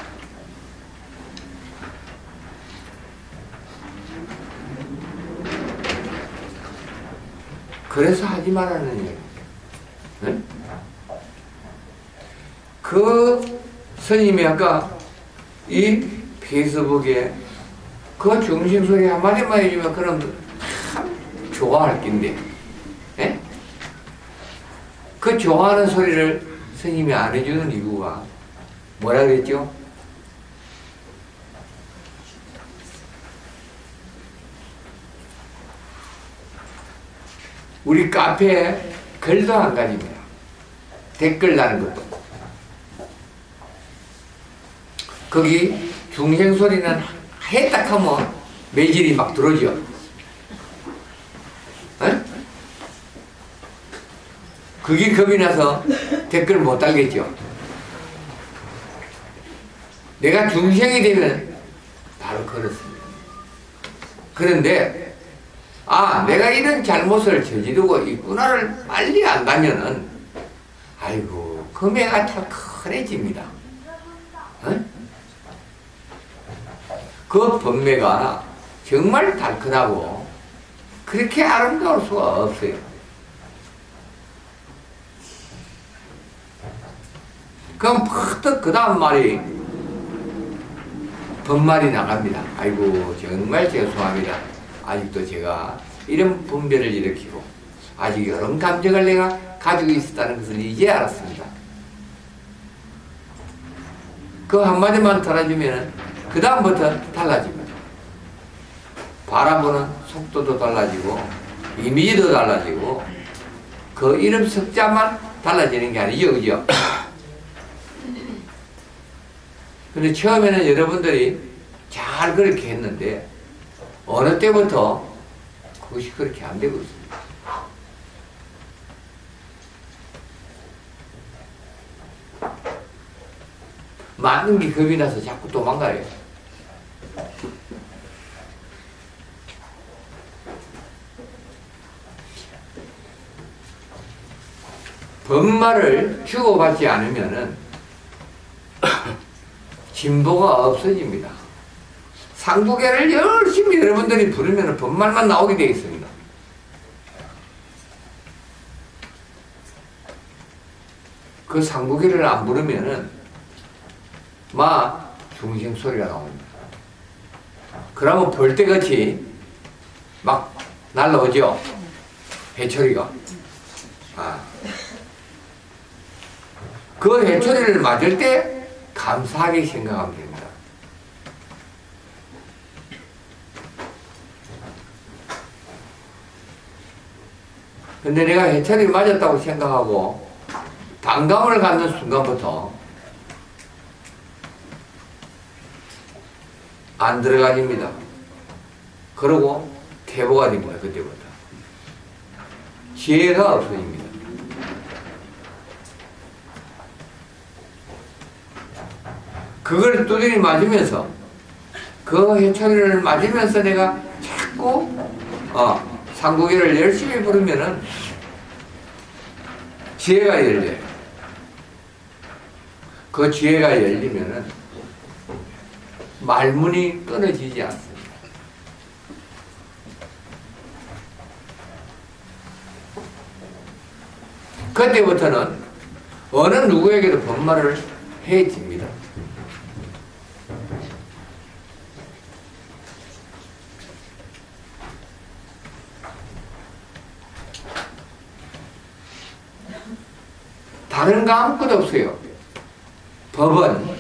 그래서 하지 말라는 얘기예요. 네? 그 스님이 아까 이 페이스북에 그 중심소리 한마디만 해주면 그럼 참 좋아할 낀데, 네? 그 좋아하는 소리를 스님이 안 해주는 이유가 뭐라 그랬죠? 우리 카페에 글도 한 가지입니다. 댓글 다는 것도. 거기 중생 소리는 해딱 하면 매질이 막 들어오죠. 에? 그게 겁이 나서 댓글 못 달겠죠. 내가 중생이 되면 바로 그렇습니다. 그런데 내가 이런 잘못을 저지르고 있구나를 빨리 안다면은 아이고 금해가 참 큰해집니다. 그 법매가 정말 달큰하고 그렇게 아름다울 수가 없어요. 그럼 퍼뜩 그 다음 말이 법말이 나갑니다. 아이고 정말 죄송합니다. 아직도 제가 이런 분별을 일으키고 아직 이런 감정을 내가 가지고 있었다는 것을 이제 알았습니다. 그 한마디만 달아주면 그 다음부터 달라집니다. 바라보는 속도도 달라지고 이미지도 달라지고 그 이름 석자만 달라지는 게 아니죠, 그죠? 근데 처음에는 여러분들이 잘 그렇게 했는데 어느 때부터 그것이 그렇게 안 되고 있습니다. 맞는 게 겁이 나서 자꾸 도망가요. 법말을 주고받지 않으면은 진보가 없어집니다. 상부계를 열심히 여러분들이 부르면 법말만 나오게 되어 있습니다. 그 상부계를 안 부르면은 중생 소리가 나옵니다. 그러면 벌떼같이 막 날라오죠. 해초리가. 그 해초리를 맞을 때 감사하게 생각하면 됩니다. 근데 내가 해초리 맞았다고 생각하고 반감을 갖는 순간부터 안 들어가집니다. 그러고 퇴보가 됩니다. 그때부터. 지혜가 없어집니다. 그걸 두드리 맞으면서 그 해초리를 맞으면서 내가 자꾸 상구기를 열심히 부르면은 지혜가 열려요. 그 지혜가 열리면은 말문이 끊어지지 않습니다. 그때부터는 어느 누구에게도 법말을 해집니다. 다른 거 아무것도 없어요. 법은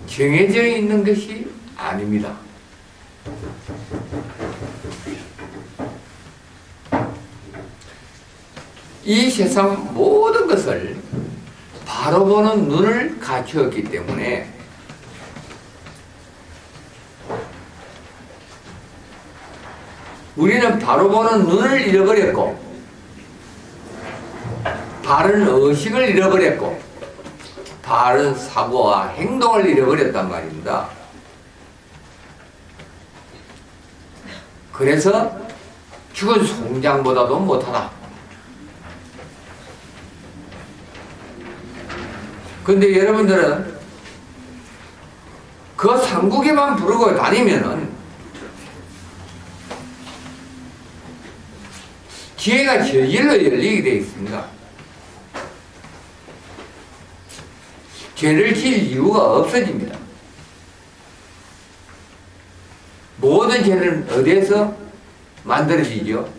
정해져 있는 것이 아닙니다. 이 세상 모든 것을 바로 보는 눈을 갖추었기 때문에 우리는 바로 보는 눈을 잃어버렸고 바른 의식을 잃어버렸고 바른 사고와 행동을 잃어버렸단 말입니다. 그래서 죽은 송장보다도 못하다. 근데 여러분들은 그 상국에만 부르고 다니면은 기회가 저절로 열리게 되어 있습니다. 죄를 지을 이유가 없어집니다. 모든 죄는 어디에서 만들어지죠?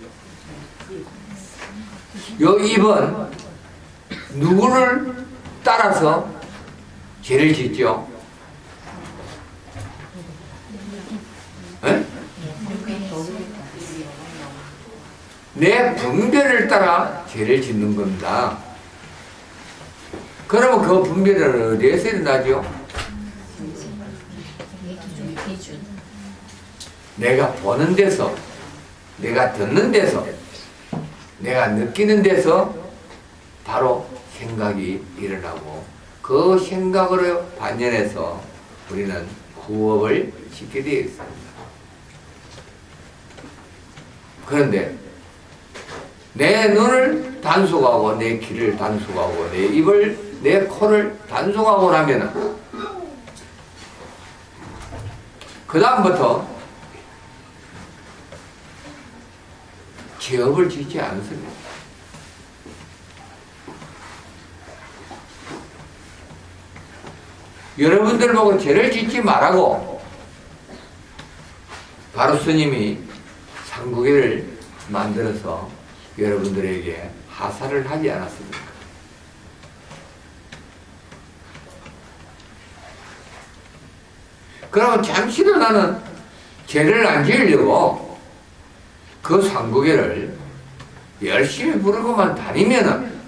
요 입은 누구를 따라서 죄를 짓죠? 에? 내 분별을 따라 죄를 짓는 겁니다. 그러면 그 분별은 어디에서 일어나죠? 내가 보는 데서, 내가 듣는 데서, 내가 느끼는 데서 바로 생각이 일어나고 그 생각으로 반연해서 우리는 구업을 짓게 되어 있습니다. 그런데 내 눈을 단속하고 내 귀를 단속하고 내 입을 내 코를 단속하고 나면은 그 다음부터 죄업을 짓지 않습니다. 여러분들 보고 죄를 짓지 말라고 바로 스님이 상구계를 만들어서 여러분들에게 하사를 하지 않았습니까? 그러면 잠시도 나는 죄를 안 지으려고 그 상구계를 열심히 부르고만 다니면은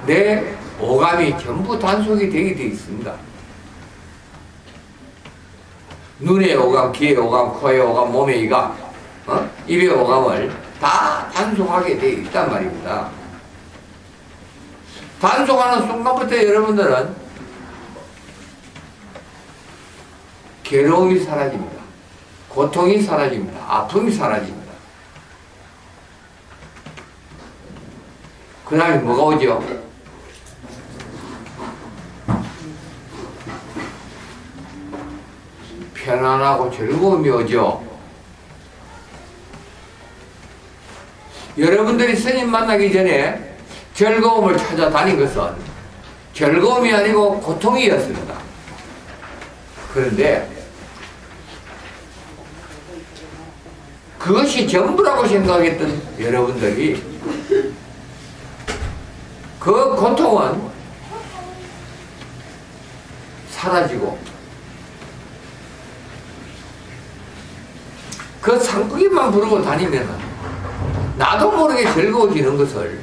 내 오감이 전부 단속이 되게 되어 있습니다. 눈의 오감, 귀의 오감, 코의 오감, 몸의 이감, 입의 오감을 다 단속하게 되어 있단 말입니다. 단속하는 순간부터 여러분들은 괴로움이 사라집니다. 고통이 사라집니다. 아픔이 사라집니다. 그 다음에 뭐가 오죠? 편안하고 즐거움이 오죠. 여러분들이 스님 만나기 전에 즐거움을 찾아다닌 것은 즐거움이 아니고 고통이었습니다. 그런데 그것이 전부라고 생각했던 여러분들이 그 고통은 사라지고 그 상구기만 부르고 다니면 나도 모르게 즐거워지는 것을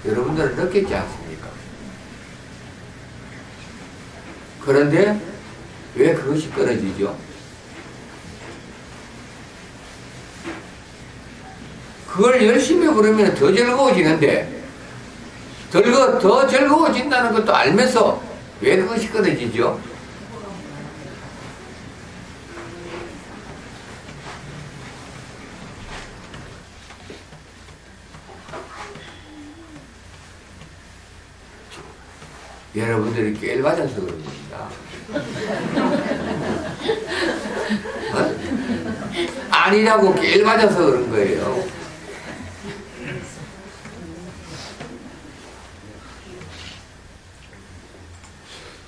여러분들은 느꼈지 않습니까? 그런데 왜 그것이 끊어지죠? 그걸 열심히 부르면 더 즐거워지는데 더 즐거워진다는 것도 알면서 왜 그것이 끊어지죠? 여러분들이 꾀를 맞아서 그런 겁니다. 아니라고 꾀를 맞아서 그런 거예요.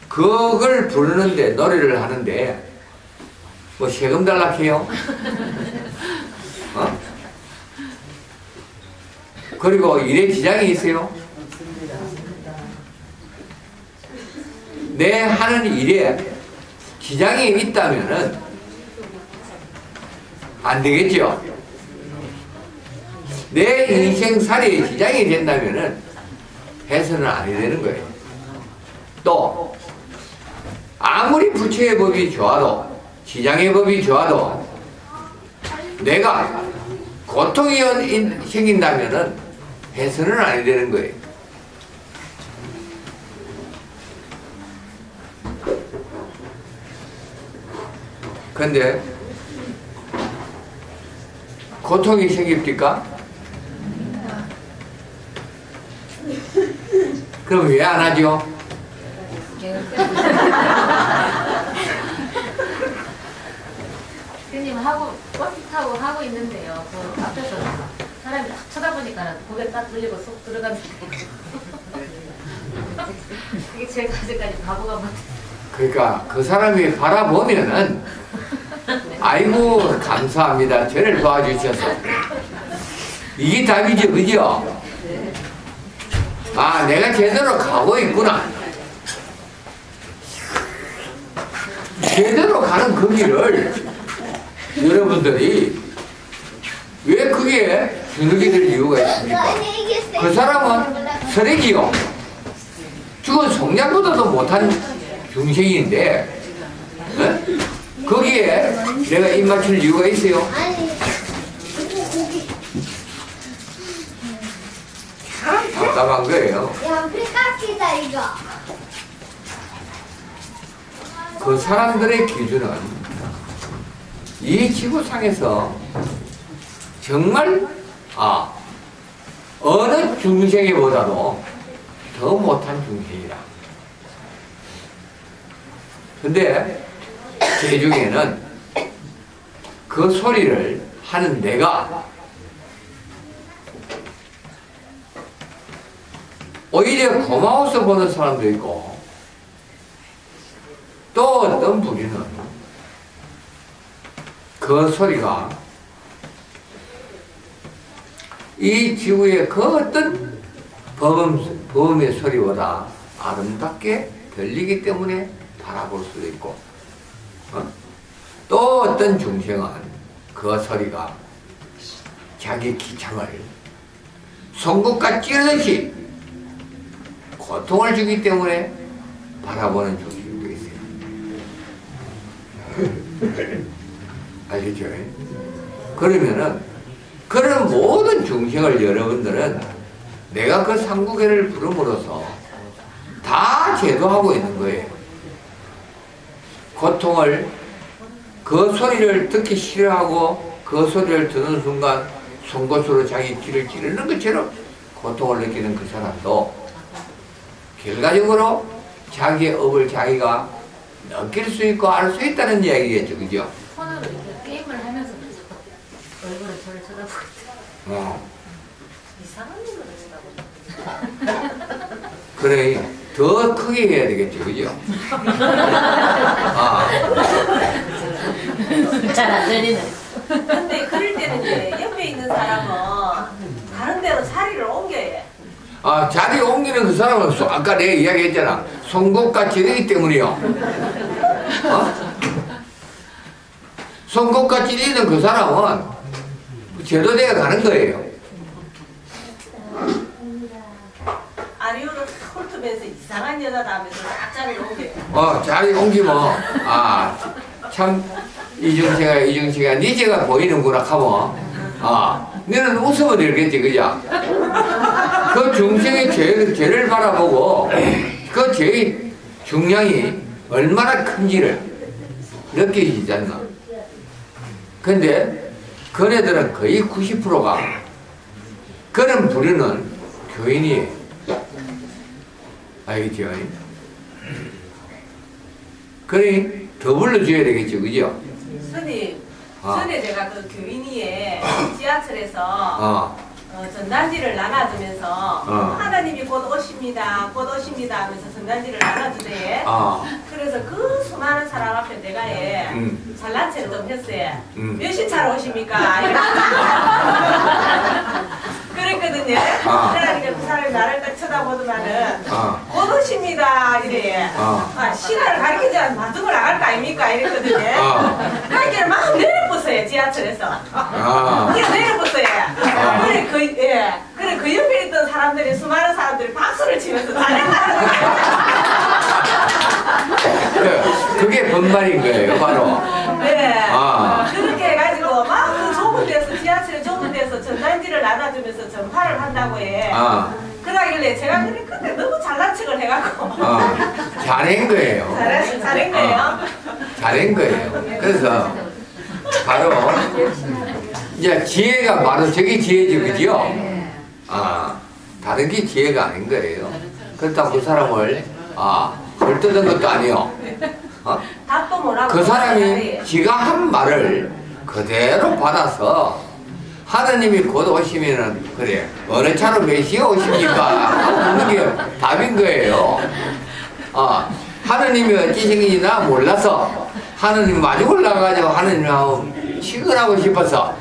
그걸 부르는데, 노래를 하는데 뭐 세금 달라 해요? 그리고 일에 지장이 있어요? 내 하는 일에 지장이 있다면은 안 되겠죠? 내 인생살이에 지장이 된다면은 해서는 아니 되는 거예요. 또 아무리 부처의 법이 좋아도 지장의 법이 좋아도 내가 고통이 생긴다면은 해서는 아니 되는 거예요. 근데 고통이 생깁니까? 그럼 왜 안 하죠? 스님 버스 타고 하고 있는데요. 그 앞에서 사람이 딱 쳐다보니까 고개 딱 들리고 쏙 들어가는 이게 제가 아직까지 바보가 못. 그러니까 그 사람이 바라보면은 아이고 감사합니다. 저를 도와주셔서 이게 답이죠, 그죠? 아, 내가 제대로 가고 있구나. 제대로 가는 그 길을 여러분들이 왜 그게 주눅이 될 이유가 있습니까? 그 사람은 쓰레기요. 죽은 송장보다도 못한 중생인데 거기에 내가 입 맞출 이유가 있어요? 참 답답한 거예요. 야, 프리카키다 이거. 그 사람들의 기준은 이 지구상에서 정말 어느 중생이보다도 더 못한 중생이라. 근데 제 중에는 그 소리를 하는 내가 오히려 고마워서 보는 사람도 있고 또 어떤 분이는 그 소리가 이 지구의 그 어떤 범의 소리보다 아름답게 들리기 때문에 바라볼 수도 있고 또 어떤 중생은 그 소리가 자기 기창을 송곳과 찌르듯이 고통을 주기 때문에 바라보는 중심도 있어요. 알겠죠? 그러면은 그런 모든 중생을 여러분들은 내가 그 상구계를 부름으로써 다 제도하고 있는 거예요. 고통을, 그 소리를 듣기 싫어하고 그 소리를 듣는 순간 송곳으로 자기 귀를 찌르는 것처럼 고통을 느끼는 그 사람도 결과적으로 자기의 업을 자기가 느낄 수 있고 알 수 있다는 이야기겠죠. 그죠? 손으로 이렇게 게임을 하면서 얼굴을 저를 쳐다보고 이상한 눈으로 쳐다보고 그래, 더 크게 해야 되겠죠. 그죠? 아. 잘 안 들리네. 근데 그럴 때는 이제 옆에 있는 사람은 다른 데로 자리를 옮겨야 해. 아, 자리 옮기는 그 사람은 아까 내가 이야기했잖아. 송곳과 찌르기 때문이요. 어? 송곳과 찌르는 그 사람은 제도대에 가는 거예요. 아리오를 훑으면서 이상한 여자다 하면서 딱 자리를 옮겨요. 자리 옮기면, 참, 이중씨가 니제가 보이는구나 하면, 너는 웃으면 되겠지, 그죠? 그 중생의 죄를 바라보고, 그 죄의 중량이 얼마나 큰지를 느끼시지 않나. 근데, 그네들은 거의 90%가 그런 부류는 교인이에요. 알겠죠? 그래, 더 불러줘야 되겠죠, 그죠? 스님, 전에 제가 그 교인이에 지하철에서 전단지를 나눠주면서 하나님이 곧 오십니다, 곧 오십니다 하면서 전단지를 나눠주대. 그래서 그 수많은 사람 앞에 내가 잘난 체를 좀 했어요. 몇 시 차로 오십니까? 그랬거든요. 그러니까 그 사람이 나를 딱 쳐다보더만은 곧 오십니다 이래. 시간을 가리키지 않으면 마중을 나갈 거 아닙니까? 이랬거든요. 그러니까 막 내려붙어요 지하철에서. 그냥 내려붙어요. 그래 그 옆에 있던 사람들이 수많은 사람들이 박수를 치면서 잘했다는 거예요. 그게 본말인 거예요, 바로. 네. 그렇게 해가지고 막 그 좁은 데서 지하철에 좁은 데서 전단지를 나눠주면서 전파를 한다고 해. 그러길래 제가 그때 너무 잘난 척을 해갖고. 잘한 거예요. 잘한 거예요. 잘한 거예요. 그래서 바로 이제 지혜가 바로 저게 지혜지, 그죠? 다른 게 지혜가 아닌 거예요. 그렇다고 그 사람을 헐뜯은 것도 아니요. 답도 못하고. 그 사람이 지가 한 말을 그대로 받아서 하느님이 곧 오시면은 그래 어느 차로 몇 시에 오십니까? 하는 게 답인 거예요. 하느님이 어찌 생긴지 나 몰라서 하느님 마중을 나가가지고 하느님하고 시근하고 싶어서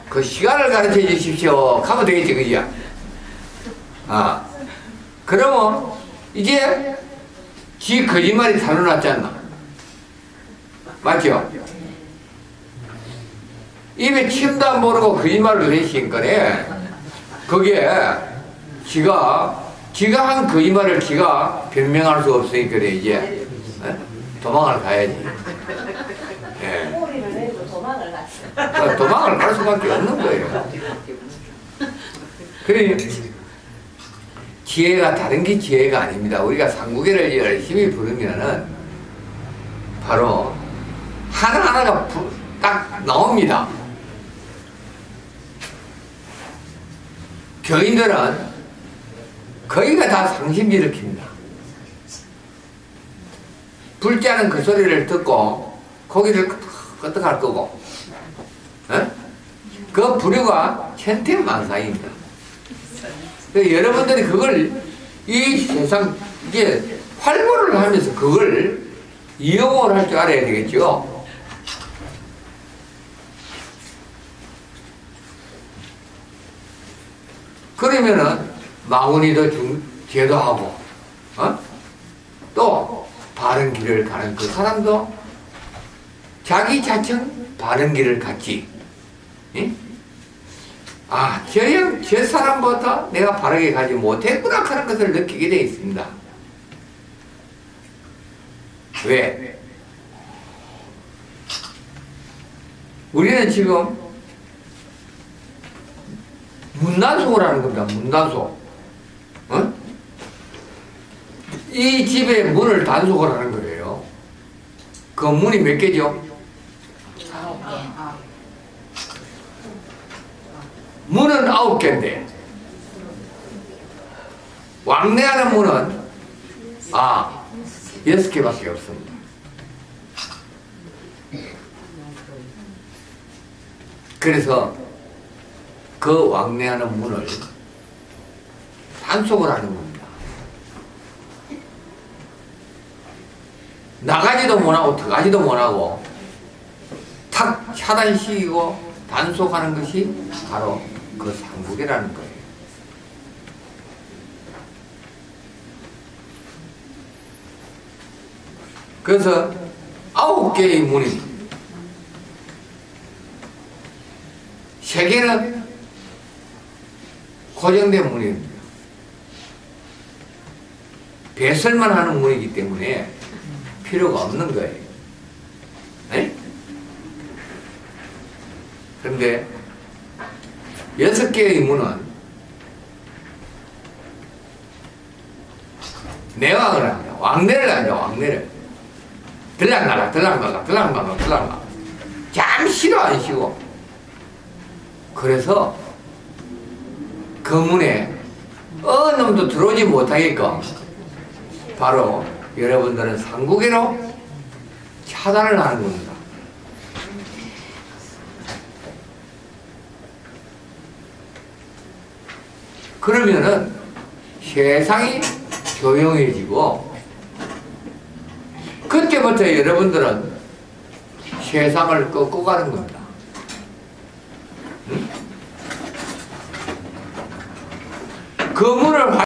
그 시간을 가르쳐 주십시오. 가면 되겠지, 그죠? 그러면 이제 지 거짓말이 달아났지 않나? 맞죠? 입에 침도 안 모르고 거짓말을 내시니까 거기에 지가 한 거짓말을 지가 변명할 수 없으니까 이제 도망을 가야지. 꼬리를 내고 도망을 갔어. 도망을 갈 수밖에 없는 거예요. 그래 지혜가 다른 게 지혜가 아닙니다. 우리가 상구계를 열심히 부르면은 바로 하나하나가 딱 나옵니다. 교인들은 거의가 다 상심지를 킵니다. 불자는 그 소리를 듣고 고기를 끄떡할 거고, 그 부류가 천태만상입니다. 여러분들이 그걸 이 세상 이제 활보를 하면서 그걸 이용을 할 줄 알아야 되겠죠. 그러면은 마구니도 제도하고 또 바른 길을 가는 그 사람도 자기 자청 바른 길을 갔지. 예? 아, 저 사람보다 내가 바르게 가지 못했구나 하는 것을 느끼게 되어 있습니다. 왜? 우리는 지금 문단속을 하는 겁니다. 문단속. 어? 이 집의 문을 단속을 하는 거예요. 그 문이 몇 개죠? 9개. 문은 9개인데 왕래하는 문은 6개밖에 없습니다. 그래서 그 왕래하는 문을 단속을 하는 겁니다. 나가지도 못하고 들어가지도 못하고 탁 차단시키고 단속하는 것이 바로 그 상국이라는 거예요. 그래서 9개의 문이 3개는 고정된 문입니다. 배설만 하는 문이기 때문에 필요가 없는 거예요. 네? 그런데 6개의 문은 내왕을 한다. 왕래를 한다. 왕래를. 들락날락 들락날락 들락날락 들락날락 잠시도 안 쉬고. 그래서 그 문에 어느 놈도 들어오지 못하게끔 바로 여러분들은 상국으로 차단을 하는 겁니다. 그러면은 세상이 조용해지고 그때부터 여러분들은 세상을 꺾고 가는 겁니다. 응? 그 문을